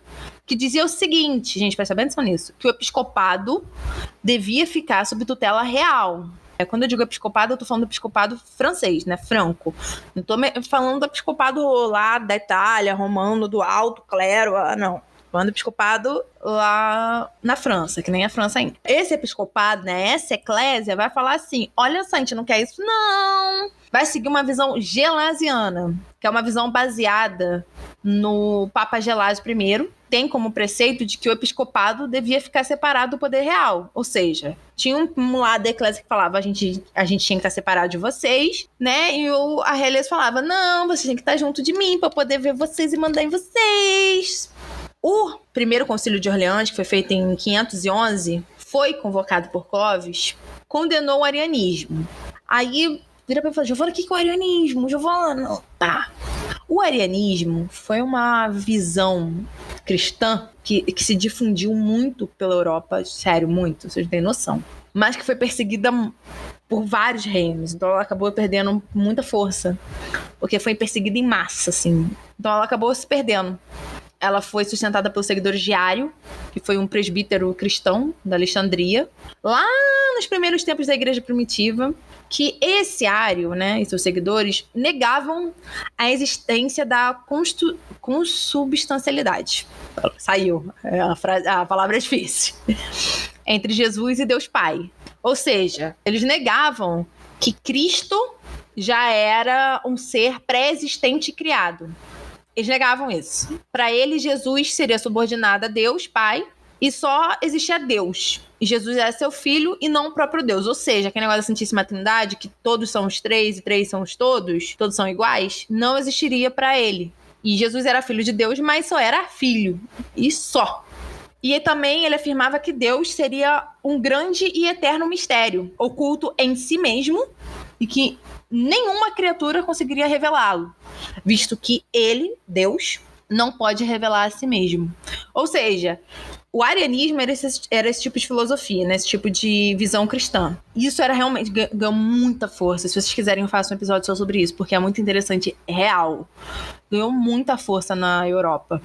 S1: que dizia o seguinte, gente, presta bem atenção nisso, que o episcopado devia ficar sob tutela real. Quando eu digo episcopado, eu tô falando do episcopado francês, né, franco. Não tô falando do episcopado lá da Itália, romano, do alto clero, não. Falando do episcopado lá na França, que nem a França ainda. Esse episcopado, né, essa eclésia, vai falar assim, olha só, a gente não quer isso, não. Vai seguir uma visão gelasiana, que é uma visão baseada no Papa Gelásio I, tem como preceito de que o episcopado devia ficar separado do poder real. Ou seja, tinha um lado da eclésia que falava a gente tinha que estar separado de vocês, né? E a realeza falava, não, vocês têm que estar junto de mim para poder ver vocês e mandar em vocês. O primeiro concílio de Orleans, que foi feito em 511, foi convocado por Clovis, condenou o arianismo. Aí vira pra mim e fala, Giovana, o que é o arianismo? Giovana, tá. O arianismo foi uma visão cristã que se difundiu muito pela Europa, sério, muito, vocês têm noção. Mas que foi perseguida por vários reinos, então ela acabou perdendo muita força, porque foi perseguida em massa, assim. Então ela acabou se perdendo. Ela foi sustentada pelos seguidores de Ário, que foi um presbítero cristão da Alexandria, lá nos primeiros tempos da igreja primitiva, que esse Ário, né, e seus seguidores, negavam a existência da consubstancialidade. Saiu, a palavra é difícil. Entre Jesus e Deus Pai. Ou seja, eles negavam que Cristo já era um ser pré-existente e criado. Eles negavam isso. Para eles, Jesus seria subordinado a Deus, Pai, e só existia Deus. E Jesus era seu filho e não o próprio Deus. Ou seja, aquele negócio da Santíssima Trindade, que todos são os três e três são os todos são iguais, não existiria para ele. E Jesus era filho de Deus, mas só era filho. E só. E também ele afirmava que Deus seria um grande e eterno mistério, oculto em si mesmo, e que nenhuma criatura conseguiria revelá-lo, visto que ele, Deus, não pode revelar a si mesmo. Ou seja, o arianismo era esse tipo de filosofia, né? Esse tipo de visão cristã. Isso era realmente, ganhou muita força. Se vocês quiserem, eu faço um episódio só sobre isso, porque é muito interessante, real. Ganhou muita força na Europa.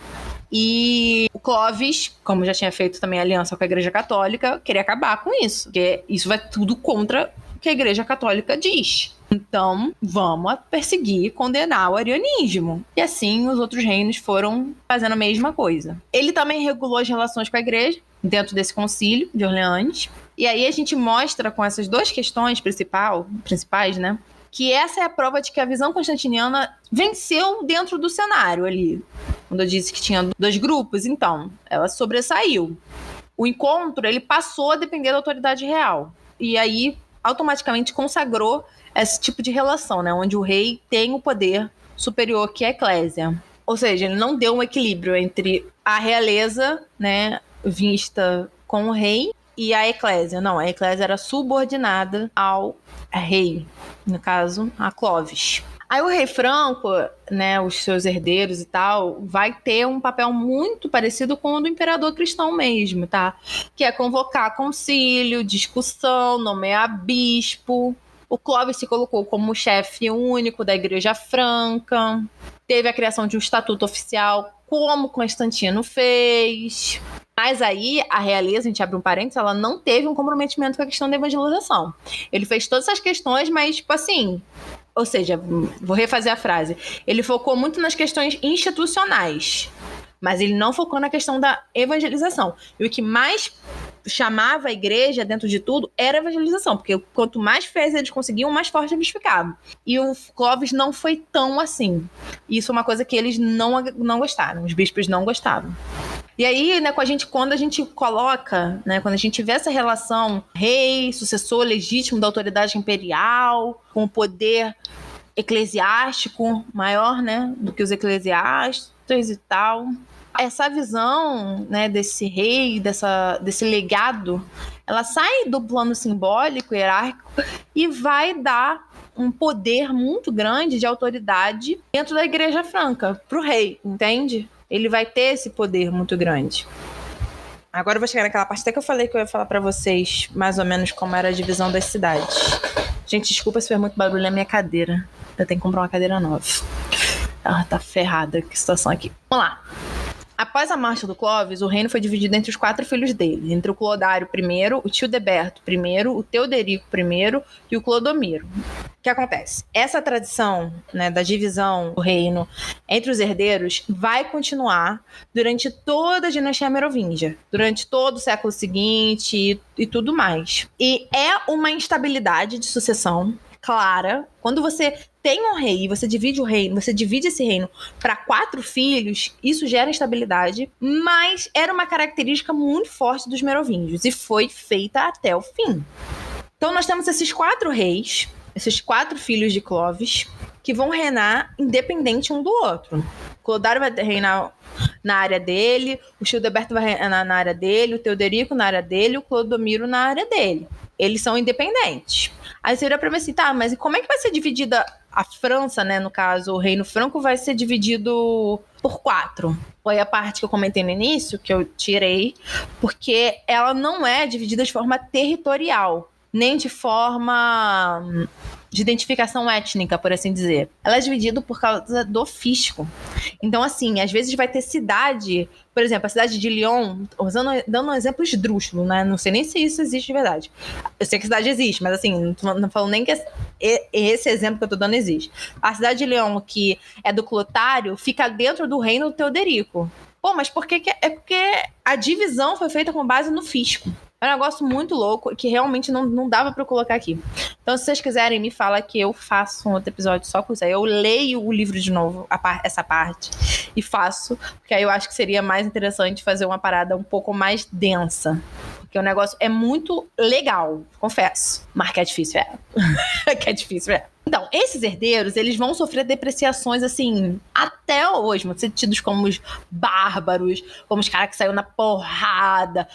S1: E o Clovis, como já tinha feito também aliança com a Igreja Católica, queria acabar com isso, porque isso vai tudo contra o que a Igreja Católica diz. Então, vamos perseguir e condenar o arianismo. E assim, os outros reinos foram fazendo a mesma coisa. Ele também regulou as relações com a igreja, dentro desse concílio de Orleans. E aí a gente mostra com essas 2 questões principais, né? Que essa é a prova de que a visão constantiniana venceu dentro do cenário ali. Quando eu disse que tinha 2 grupos, então, ela sobressaiu. O encontro, ele passou a depender da autoridade real. E aí, automaticamente consagrou esse tipo de relação, né? Onde o rei tem o poder superior que a eclésia. Ou seja, ele não deu um equilíbrio entre a realeza, né, vista com o rei, e a eclésia. Não, a eclésia era subordinada ao rei, no caso, a Clovis. Aí o rei Franco, né, os seus herdeiros e tal, vai ter um papel muito parecido com o do imperador cristão mesmo, tá? Que é convocar concílio, discussão, nomear bispo. O Clovis se colocou como chefe único da Igreja Franca. Teve a criação de um estatuto oficial, como Constantino fez.
S2: Mas aí, a realeza, a gente abre um parênteses, ela não teve um comprometimento com a questão da evangelização. Ele fez todas essas questões, mas, tipo assim... Ou seja, vou refazer a frase. Ele focou muito nas questões institucionais, mas ele não focou na questão da evangelização. E o que mais chamava a igreja, dentro de tudo, era a evangelização, porque quanto mais fés eles conseguiam, mais forte eles ficavam. E o Clovis não foi tão assim. Isso é uma coisa que eles não gostaram, os bispos não gostavam. E aí, né, quando a gente coloca, né, quando a gente vê essa relação rei, sucessor legítimo da autoridade imperial, com o poder eclesiástico maior, né, do que os eclesiásticos e tal, essa visão, né, desse rei, desse legado, ela sai do plano simbólico, hierárquico, e vai dar um poder muito grande de autoridade dentro da Igreja Franca, pro rei, entende? Ele vai ter esse poder muito grande. Agora eu vou chegar naquela parte até que eu falei que eu ia falar pra vocês mais ou menos como era a divisão das cidades. Gente, desculpa se foi muito barulho na minha cadeira. Eu tenho que comprar uma cadeira nova. Ah, tá ferrada, que situação aqui. Vamos lá. Após a morte do Clovis, o reino foi dividido entre os 4 filhos dele, entre o Clodário I, o Tildeberto I, o Teoderico I e o Clodomiro. O que acontece? Essa tradição, né, da divisão do reino entre os herdeiros vai continuar durante toda a dinastia merovingia, durante todo o século seguinte e tudo mais. E é uma instabilidade de sucessão clara. Quando você tem um rei e você divide o reino, você divide esse reino para 4 filhos, isso gera instabilidade, mas era uma característica muito forte dos merovingios e foi feita até o fim. Então nós temos esses 4 reis, esses 4 filhos de Clovis, que vão reinar independente um do outro. Clodário vai reinar na área dele, o Childeberto vai reinar na área dele, o Teoderico na área dele, o Clodomiro na área dele. Eles são independentes. Aí você olha pra mim assim, tá, mas como é que vai ser dividida a França, né? No caso, o Reino Franco vai ser dividido por 4. Foi a parte que eu comentei no início, que eu tirei, porque ela não é dividida de forma territorial, nem de forma de identificação étnica, por assim dizer. Ela é dividida por causa do fisco. Então, assim, às vezes vai ter cidade, por exemplo, a cidade de Lyon, dando um exemplo esdrúxulo, né? Não sei nem se isso existe de verdade. Eu sei que a cidade existe, mas assim, não falo nem que esse exemplo que eu tô dando existe. A cidade de Lyon, que é do Clotário, fica dentro do reino do Teoderico. Pô, mas por que é porque a divisão foi feita com base no fisco. É um negócio muito louco que realmente não dava pra eu colocar aqui. Então, se vocês quiserem, me fala que eu faço um outro episódio só com isso aí. Eu leio o livro de novo, essa parte, e faço, porque aí eu acho que seria mais interessante fazer uma parada um pouco mais densa. Porque o negócio é muito legal, confesso. Mas que é difícil, que é difícil, Então, esses herdeiros, eles vão sofrer depreciações, assim, até hoje, vão ser tidos como os bárbaros, como os caras que saíram na porrada,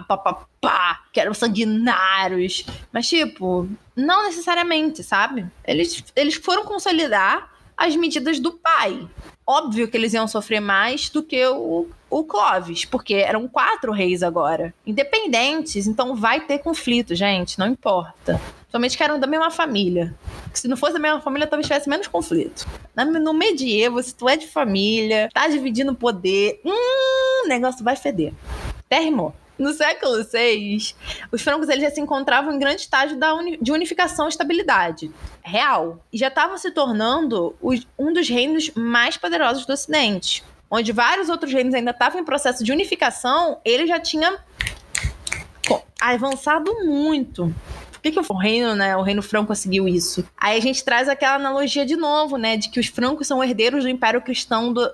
S2: papapá, que eram sanguinários. Mas, tipo, não necessariamente, sabe? Eles foram consolidar as medidas do pai. Óbvio que eles iam sofrer mais do que o Clovis, porque eram 4 reis agora, independentes, então vai ter conflito, gente, não importa. Somente que eram da mesma família. Se não fosse da mesma família, talvez tivesse menos conflito. No medievo, se tu é de família, tá dividindo poder, o negócio vai feder. Até rimou. No século VI, os francos eles já se encontravam em grande estágio de unificação e estabilidade real. E já estavam se tornando um dos reinos mais poderosos do Ocidente. Onde vários outros reinos ainda estavam em processo de unificação, ele já tinha avançado muito. Por que o reino, né, o reino franco conseguiu isso? Aí a gente traz aquela analogia de novo, né, de que os francos são herdeiros do Império Cristão do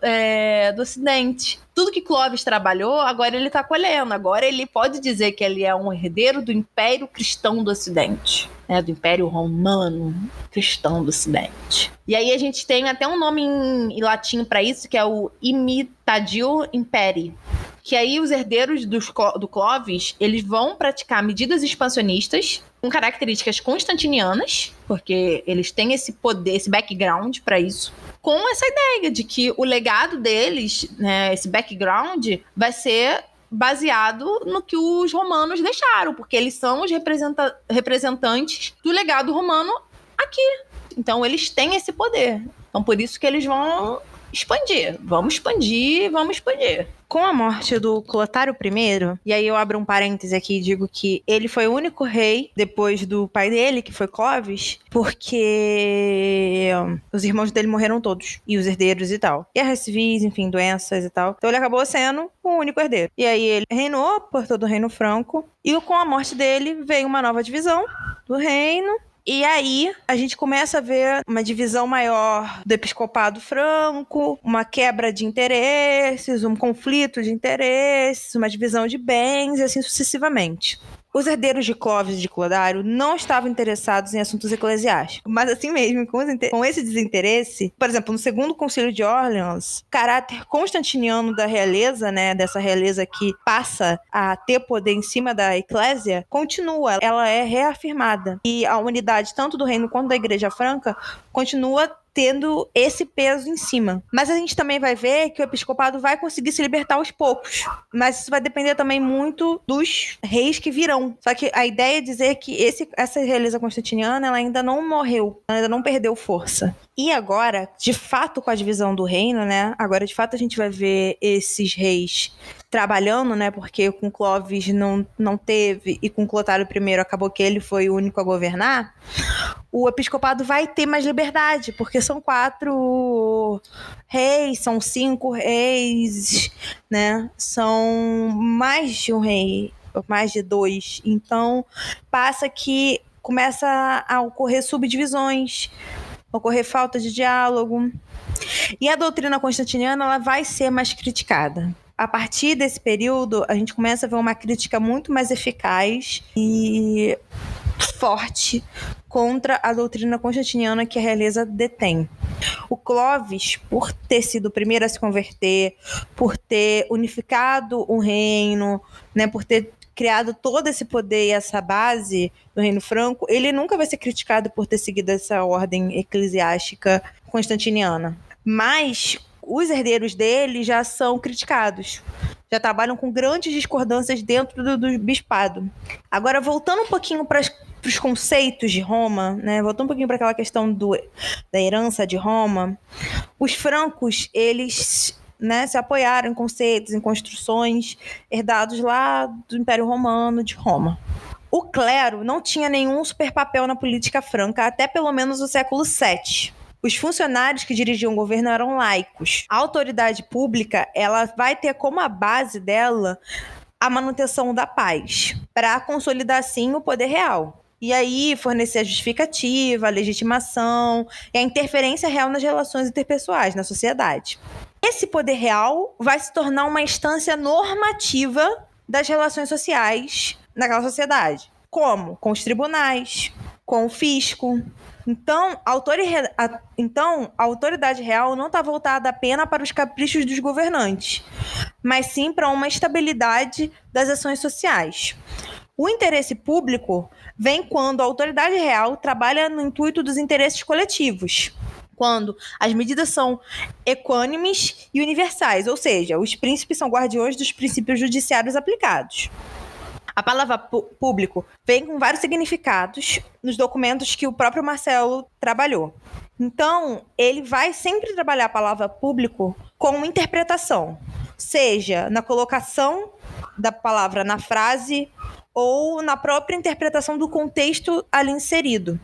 S2: Ocidente. Tudo que Clovis trabalhou, agora ele está colhendo. Agora ele pode dizer que ele é um herdeiro do Império Cristão do Ocidente, né, do Império Romano Cristão do Ocidente. E aí a gente tem até um nome em latim para isso, que é o Imitatio Imperii. Que aí os herdeiros do Clovis, eles vão praticar medidas expansionistas com características constantinianas, porque eles têm esse poder, esse background para isso, com essa ideia de que o legado deles, né, esse background, vai ser baseado no que os romanos deixaram, porque eles são os representantes do legado romano aqui. Então eles têm esse poder. Então por isso que eles vão expandir. Vamos expandir, vamos expandir.
S1: Com a morte do Clotário I, e aí eu abro um parêntese aqui e digo que ele foi o único rei depois do pai dele, que foi Clovis, porque os irmãos dele morreram todos, e os herdeiros e tal. Guerras civis, enfim, doenças e tal. Então ele acabou sendo o único herdeiro. E aí ele reinou por todo o Reino Franco, e com a morte dele veio uma nova divisão do reino. E aí, a gente começa a ver uma divisão maior do episcopado franco, uma quebra de interesses, um conflito de interesses, uma divisão de bens e assim sucessivamente. Os herdeiros de Clovis e de Clodário não estavam interessados em assuntos eclesiásticos. Mas assim mesmo, com esse desinteresse, por exemplo, no segundo concílio de Orleans, o caráter constantiniano da realeza, né, dessa realeza que passa a ter poder em cima da eclésia, continua, ela é reafirmada. E a unidade tanto do reino quanto da Igreja Franca continua tendo esse peso em cima. Mas a gente também vai ver que o episcopado vai conseguir se libertar aos poucos. Mas isso vai depender também muito dos reis que virão. Só que a ideia é dizer que essa realeza constantiniana ela ainda não morreu, ela ainda não perdeu força. E agora, de fato, com a divisão do reino, né? Agora, de fato, a gente vai ver esses reis trabalhando, né? Porque com Clovis não teve, e com Clotário I acabou que ele foi o único a governar. O episcopado vai ter mais liberdade, porque são 4 reis, são 5 reis, né? São mais de um rei, mais de 2. Então, passa que começa a ocorrer subdivisões, ocorrer falta de diálogo. E a doutrina constantiniana ela vai ser mais criticada. A partir desse período, a gente começa a ver uma crítica muito mais eficaz e forte contra a doutrina constantiniana que a realeza detém. O Clovis, por ter sido o primeiro a se converter, por ter unificado o reino, né, por ter criado todo esse poder e essa base do Reino Franco, ele nunca vai ser criticado por ter seguido essa ordem eclesiástica constantiniana. Mas os herdeiros dele já são criticados. Já trabalham com grandes discordâncias dentro do bispado. Agora, voltando um pouquinho para os conceitos de Roma, né? Voltando um pouquinho para aquela questão da herança de Roma, os francos, eles, né, se apoiaram em conceitos, em construções herdados lá do Império Romano de Roma. O clero não tinha nenhum super papel na política franca até pelo menos o século VII. Os funcionários que dirigiam o governo eram laicos. A autoridade pública ela vai ter como a base dela a manutenção da paz, para consolidar, assim, o poder real. E aí fornecer a justificativa, a legitimação e a interferência real nas relações interpessoais, na sociedade. Esse poder real vai se tornar uma instância normativa das relações sociais naquela sociedade. Como? Com os tribunais, com o fisco. Então, a autoridade real não está voltada apenas para os caprichos dos governantes, mas sim para uma estabilidade das ações sociais. O interesse público vem quando a autoridade real trabalha no intuito dos interesses coletivos, quando as medidas são equânimes e universais, ou seja, os príncipes são guardiões dos princípios judiciários aplicados. A palavra público vem com vários significados nos documentos que o próprio Marcelo trabalhou. Então, ele vai sempre trabalhar a palavra público com interpretação, seja na colocação da palavra na frase ou na própria interpretação do contexto ali inserido.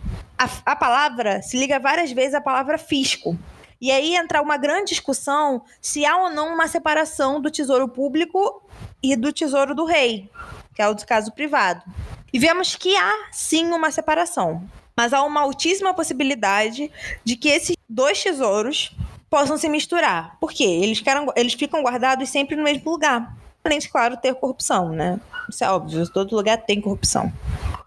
S1: A palavra se liga várias vezes à palavra fisco. E aí entra uma grande discussão se há ou não uma separação do tesouro público e do tesouro do rei, que é o do caso privado. E vemos que há, sim, uma separação. Mas há uma altíssima possibilidade de que esses 2 tesouros possam se misturar. Por quê? Eles ficam guardados sempre no mesmo lugar. Além de, claro, ter corrupção, né? Isso é óbvio, todo lugar tem corrupção.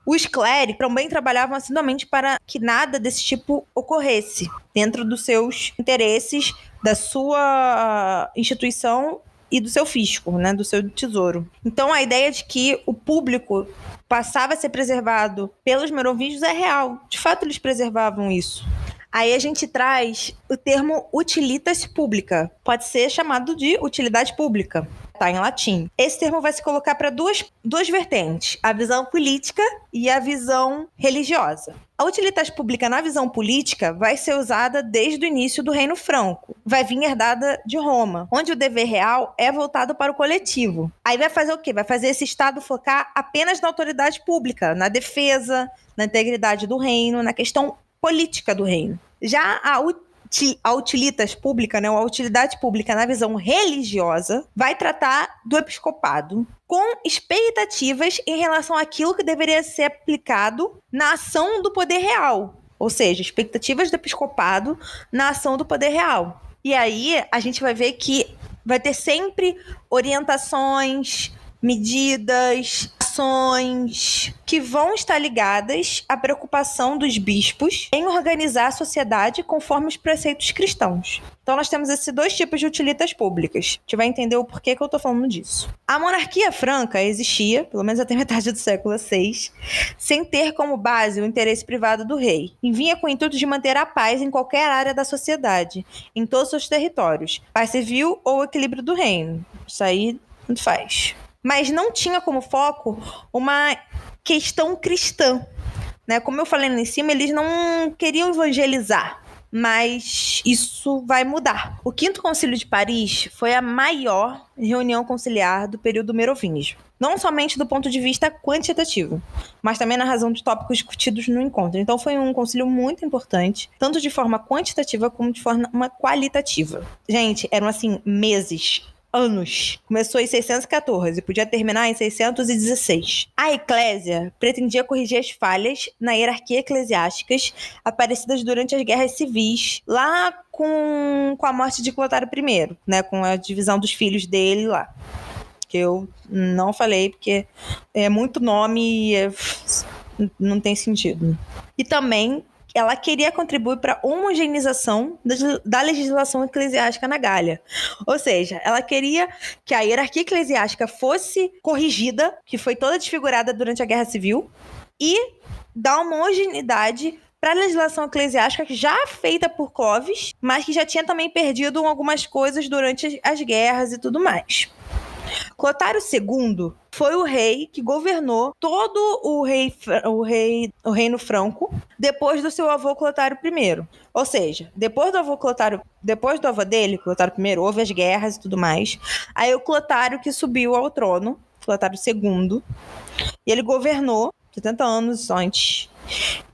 S1: Os clérigos também trabalhavam assiduamente para que nada desse tipo ocorresse dentro dos seus interesses, da sua instituição e do seu fisco, né, do seu tesouro. Então, a ideia de que o público passava a ser preservado pelos merovingios é real. De fato, eles preservavam isso. Aí a gente traz o termo utilitas publica. Pode ser chamado de utilidade pública. Está em latim. Esse termo vai se colocar para duas vertentes. A visão política e a visão religiosa. A utilitas pública na visão política vai ser usada desde o início do Reino Franco. Vai vir herdada de Roma, onde o dever real é voltado para o coletivo. Aí vai fazer o quê? Vai fazer esse Estado focar apenas na autoridade pública, na defesa, na integridade do reino, na questão política do reino. Já a utilitas pública, né, a utilidade pública na visão religiosa, vai tratar do episcopado com expectativas em relação àquilo que deveria ser aplicado na ação do poder real. Ou seja, expectativas do episcopado na ação do poder real. E aí a gente vai ver que vai ter sempre orientações, medidas, ações que vão estar ligadas à preocupação dos bispos em organizar a sociedade conforme os preceitos cristãos. Então nós temos esses dois tipos de utilitas públicas. A gente vai entender o porquê que eu estou falando disso. A monarquia franca existia, pelo menos até metade do século VI, sem ter como base o interesse privado do rei, e vinha com o intuito de manter a paz em qualquer área da sociedade, em todos os seus territórios, paz civil ou equilíbrio do reino. Isso aí, tanto faz. Mas não tinha como foco uma questão cristã, né? Como eu falei lá em cima, eles não queriam evangelizar, mas isso vai mudar. O Quinto Concílio de Paris foi a maior reunião conciliar do período merovingio, não somente do ponto de vista quantitativo, mas também na razão dos tópicos discutidos no encontro. Então foi um concílio muito importante, tanto de forma quantitativa como de forma qualitativa. Gente, eram assim meses, anos. Começou em 614 e podia terminar em 616. A Eclésia pretendia corrigir as falhas na hierarquia eclesiásticas aparecidas durante as guerras civis, lá com a morte de Clotário I, né, com a divisão dos filhos dele lá. Que eu não falei, porque é muito nome e não tem sentido. E também ela queria contribuir para a homogeneização da legislação eclesiástica na Gália. Ou seja, ela queria que a hierarquia eclesiástica fosse corrigida, que foi toda desfigurada durante a Guerra Civil, e dar uma homogeneidade para a legislação eclesiástica já feita por Clovis, mas que já tinha também perdido algumas coisas durante as guerras e tudo mais. Clotário II foi o rei que governou todo o reino franco depois do seu avô Clotário I. Ou seja, depois do avô dele, Clotário I, houve as guerras e tudo mais. Aí o Clotário que subiu ao trono, Clotário II, e ele governou 70 anos antes.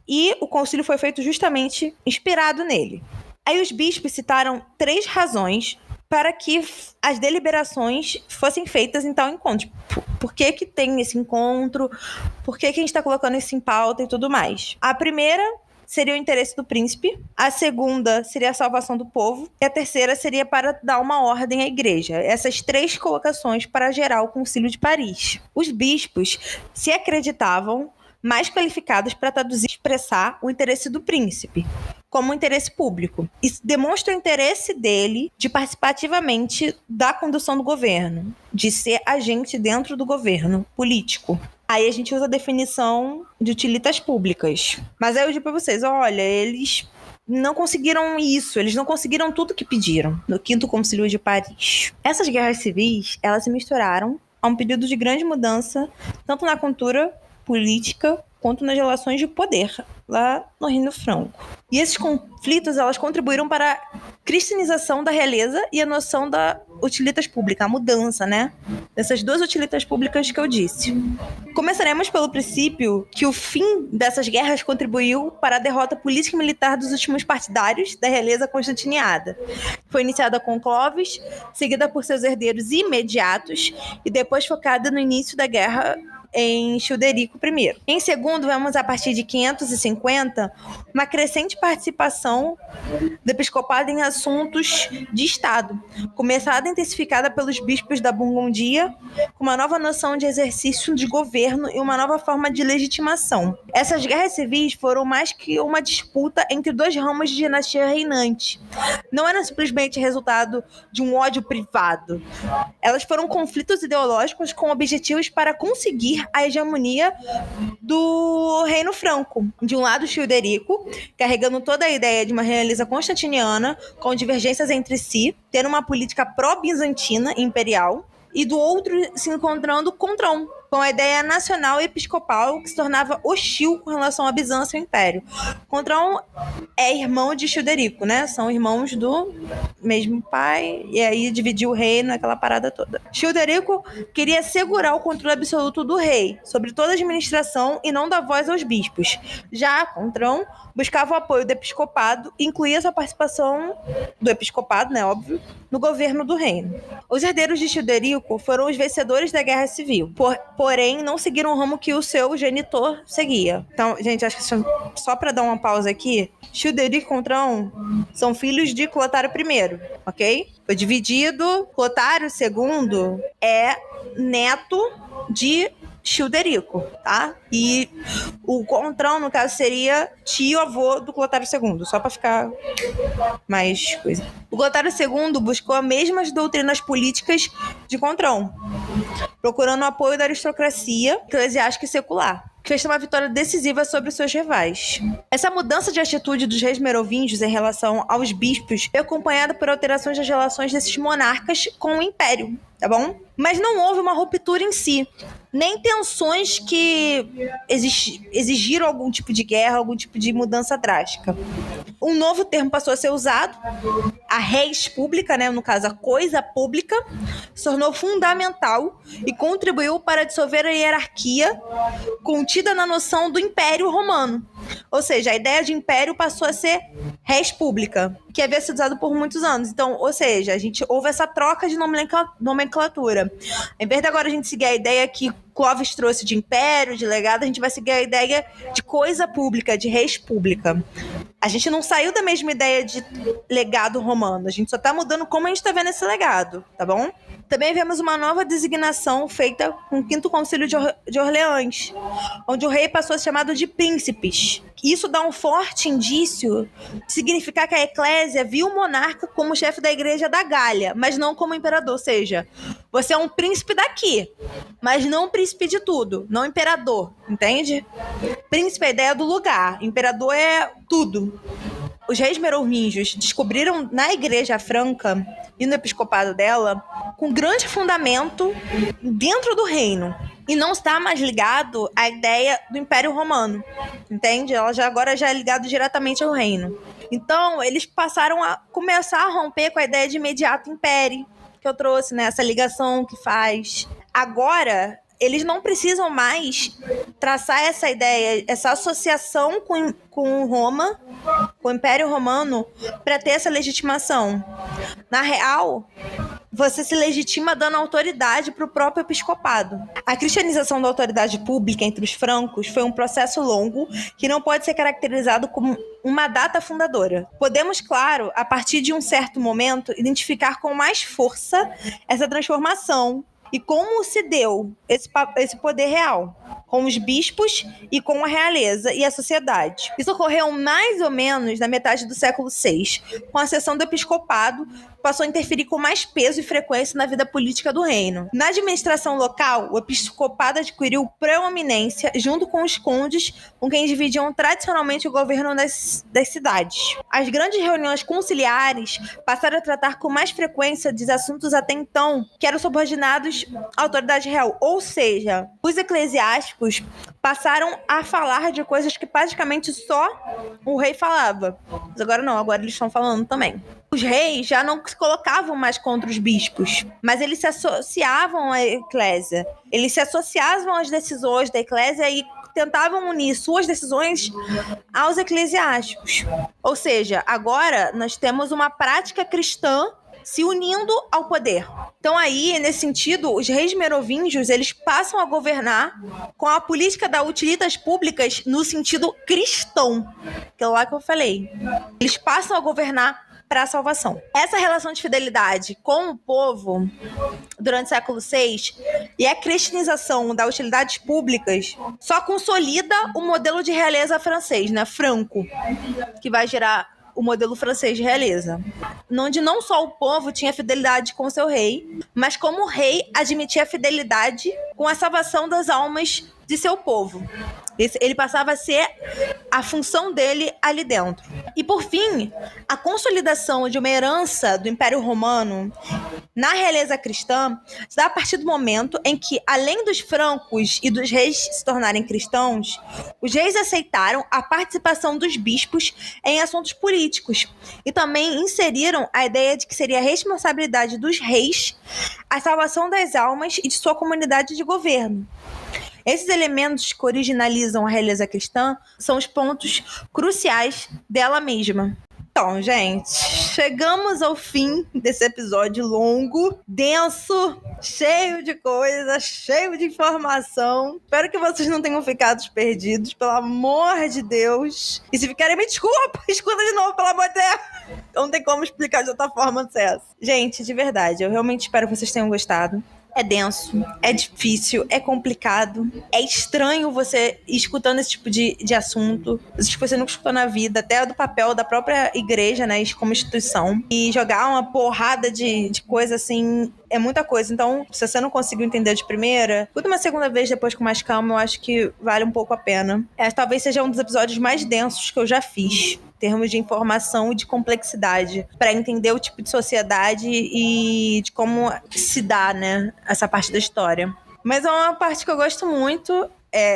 S1: E o concílio foi feito justamente inspirado nele. Aí os bispos citaram 3 razões para que as deliberações fossem feitas em tal encontro. Por que tem esse encontro? Por que a gente está colocando isso em pauta e tudo mais? A primeira seria o interesse do príncipe, a segunda seria a salvação do povo, e a terceira seria para dar uma ordem à igreja. Essas 3 colocações para gerar o Concílio de Paris. Os bispos se acreditavam mais qualificados para traduzir e expressar o interesse do príncipe como um interesse público. Isso demonstra o interesse dele de participar ativamente da condução do governo, de ser agente dentro do governo político. Aí a gente usa a definição de utilitas públicas. Mas aí eu digo para vocês, olha, eles não conseguiram isso, eles não conseguiram tudo que pediram no Quinto Concílio de Paris. Essas guerras civis, elas se misturaram a um período de grande mudança, tanto na cultura política quanto nas relações de poder lá no Reino Franco. E esses conflitos, elas contribuíram para a cristianização da realeza e a noção da utilitas pública, a mudança, né? Dessas 2 utilitas públicas que eu disse. Começaremos pelo princípio que o fim dessas guerras contribuiu para a derrota política e militar dos últimos partidários da realeza constantiniana. Foi iniciada com Clovis, seguida por seus herdeiros imediatos e depois focada no início da guerra em Childerico I. Em segundo, vemos a partir de 550 uma crescente participação do episcopado em assuntos de Estado, começada e intensificada pelos bispos da Burgundia, com uma nova noção de exercício de governo e uma nova forma de legitimação. Essas guerras civis foram mais que uma disputa entre 2 ramos de dinastia reinante. Não eram simplesmente resultado de um ódio privado. Elas foram conflitos ideológicos com objetivos para conseguir a hegemonia do Reino Franco. De um lado, Childerico, carregando toda a ideia de uma realeza constantiniana, com divergências entre si, tendo uma política pró-bizantina imperial, e do outro se encontrando Contrão, com a ideia nacional e episcopal que se tornava hostil com relação a Bizâncio e ao Império. Contrão é irmão de Childerico, né? São irmãos do mesmo pai, e aí dividiu o reino, aquela parada toda. Childerico queria segurar o controle absoluto do rei sobre toda a administração e não dar voz aos bispos. Já Contrão buscava o apoio do episcopado e incluía sua participação do episcopado, né, óbvio, no governo do reino. Os herdeiros de Childerico foram os vencedores da Guerra Civil, porém não seguiram o ramo que o seu genitor seguia. Então, gente, acho que só para dar uma pausa aqui, Childerico e Contrão são filhos de Clotário I, ok? Foi dividido. Clotário II é neto de Childerico, tá? E o Contrão, no caso, seria tio-avô do Clotário II, só para ficar mais coisa. O Clotário II buscou as mesmas doutrinas políticas de Contrão, procurando o apoio da aristocracia eclesiástica e secular, que fez uma vitória decisiva sobre seus rivais. Essa mudança de atitude dos reis merovingios em relação aos bispos foi acompanhada por alterações das relações desses monarcas com o império, tá bom? Mas não houve uma ruptura em si, nem tensões que exigiram algum tipo de guerra, algum tipo de mudança drástica. Um novo termo passou a ser usado, a res pública, né, no caso a coisa pública, se tornou fundamental e contribuiu para dissolver a hierarquia contida na noção do Império Romano. Ou seja, a ideia de império passou a ser res pública, que havia sido usado por muitos anos. Então, ou seja, a gente houve essa troca de nomenclatura. Em vez de agora a gente seguir a ideia que Clovis trouxe de império, de legado, a gente vai seguir a ideia de coisa pública, de res pública. A gente não saiu da mesma ideia de legado romano, a gente só está mudando como a gente está vendo esse legado, tá bom? Também vemos uma nova designação feita com o Quinto Concílio de Orleans, onde o rei passou a ser chamado de príncipes. Isso dá um forte indício de significar que a eclésia viu o monarca como chefe da igreja da Gália, mas não como imperador. Ou seja, você é um príncipe daqui, mas não um príncipe de tudo, não imperador, entende? Príncipe é a ideia do lugar, imperador é tudo. Os reis merovingios descobriram na Igreja Franca e no episcopado dela com grande fundamento dentro do reino. E não está mais ligado à ideia do Império Romano, entende? Ela agora já é ligada diretamente ao reino. Então, eles passaram a começar a romper com a ideia de imediato império, que eu trouxe, né? Essa ligação que faz. Agora, eles não precisam mais traçar essa ideia, essa associação com Roma, com o Império Romano, para ter essa legitimação. Na real, você se legitima dando autoridade para o próprio episcopado. A cristianização da autoridade pública entre os francos foi um processo longo que não pode ser caracterizado como uma data fundadora. Podemos, claro, a partir de um certo momento, identificar com mais força essa transformação e como se deu esse poder real, com os bispos e com a realeza e a sociedade. Isso ocorreu mais ou menos na metade do século VI, com a ascensão do episcopado, que passou a interferir com mais peso e frequência na vida política do reino. Na administração local, o episcopado adquiriu preeminência junto com os condes, com quem dividiam tradicionalmente o governo das cidades. As grandes reuniões conciliares passaram a tratar com mais frequência dos assuntos até então que eram subordinados à autoridade real, ou seja, os eclesiásticos passaram a falar de coisas que praticamente só o rei falava. Mas agora não, agora eles estão falando também. Os reis já não se colocavam mais contra os bispos, mas eles se associavam à eclésia. Eles se associavam às decisões da eclésia e tentavam unir suas decisões aos eclesiásticos. Ou seja, agora nós temos uma prática cristã se unindo ao poder. Então aí, nesse sentido, os reis merovingios, eles passam a governar com a política das utilitas públicas no sentido cristão, que é lá que eu falei. Eles passam a governar para a salvação. Essa relação de fidelidade com o povo durante o século VI e a cristianização das utilidades públicas só consolida o modelo de realeza francês, né, franco, que vai gerar o modelo francês de realeza, onde não só o povo tinha fidelidade com seu rei, mas como o rei admitia a fidelidade com a salvação das almas de seu povo. Ele passava a ser a função dele ali dentro. E, por fim, a consolidação de uma herança do Império Romano na realeza cristã se dá a partir do momento em que, além dos francos e dos reis se tornarem cristãos, os reis aceitaram a participação dos bispos em assuntos políticos e também inseriram a ideia de que seria a responsabilidade dos reis a salvação das almas e de sua comunidade de governo. Esses elementos que originalizam a realeza cristã são os pontos cruciais dela mesma. Então, gente, chegamos ao fim desse episódio longo, denso, cheio de coisa, cheio de informação. Espero que vocês não tenham ficado perdidos, pelo amor de Deus. E se ficarem, me desculpa, escuta de novo, pelo amor de Deus. Não tem como explicar de outra forma do essa. Gente, de verdade, eu realmente espero que vocês tenham gostado. É denso, é difícil, é complicado, é estranho você ir escutando esse tipo de assunto, que você nunca escutou na vida, até do papel da própria igreja, né, como instituição, e jogar uma porrada de coisa assim, é muita coisa. Então, se você não conseguiu entender de primeira, escuta uma segunda vez depois com mais calma, eu acho que vale um pouco a pena. Talvez seja um dos episódios mais densos que eu já fiz, em termos de informação e de complexidade, para entender o tipo de sociedade e de como se dá, né, essa parte da história. Mas é uma parte que eu gosto muito.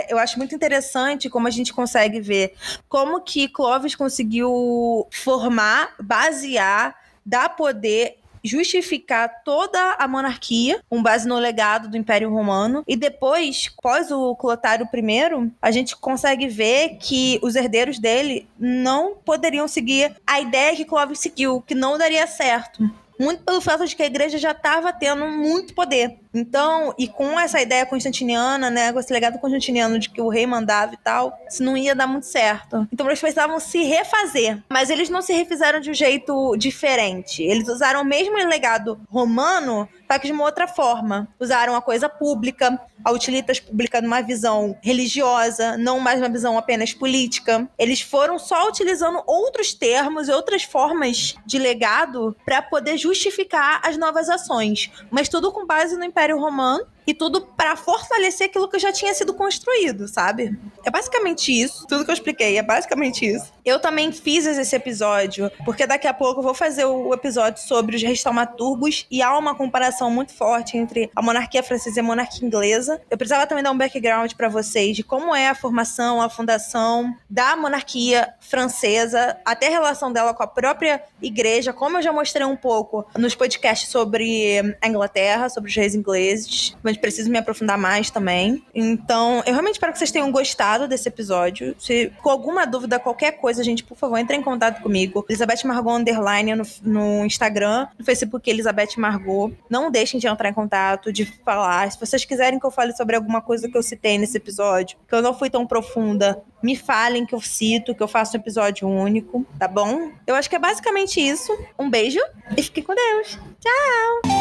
S1: Eu acho muito interessante como a gente consegue ver como que Clovis conseguiu formar, basear, dar poder, justificar toda a monarquia, com base no legado do Império Romano. E depois, após o Clotário I, a gente consegue ver que os herdeiros dele não poderiam seguir a ideia que Clovis seguiu, que não daria certo. Muito pelo fato de que a igreja já estava tendo muito poder. Então, e com essa ideia constantiniana, né, com esse legado constantiniano de que o rei mandava e tal, isso não ia dar muito certo. Então eles precisavam se refazer. Mas eles não se refizeram de um jeito diferente. Eles usaram o mesmo legado romano, só que de uma outra forma. Usaram a coisa pública, a utilitas pública numa visão religiosa, não mais uma visão apenas política. Eles foram só utilizando outros termos e outras formas de legado para poder justificar as novas ações. Mas tudo com base no Império Romano e tudo para fortalecer aquilo que já tinha sido construído, sabe? É basicamente isso. Tudo que eu expliquei é basicamente isso. Eu também fiz esse episódio, porque daqui a pouco eu vou fazer o episódio sobre os reis taumaturgos e há uma comparação muito forte entre a monarquia francesa e a monarquia inglesa. Eu precisava também dar um background para vocês de como é a formação, a fundação da monarquia francesa, até a relação dela com a própria igreja, como eu já mostrei um pouco nos podcasts sobre a Inglaterra, sobre os reis ingleses. Mas preciso me aprofundar mais também. Então, eu realmente espero que vocês tenham gostado desse episódio. Se com alguma dúvida, qualquer coisa, gente, por favor, entre em contato comigo. Elizabeth Margot _ no Instagram, no Facebook Elizabeth Margot. Não deixem de entrar em contato, de falar. Se vocês quiserem que eu fale sobre alguma coisa que eu citei nesse episódio, que eu não fui tão profunda, me falem que eu cito, que eu faço um episódio único, tá bom? Eu acho que é basicamente isso. Um beijo e fique com Deus. Tchau!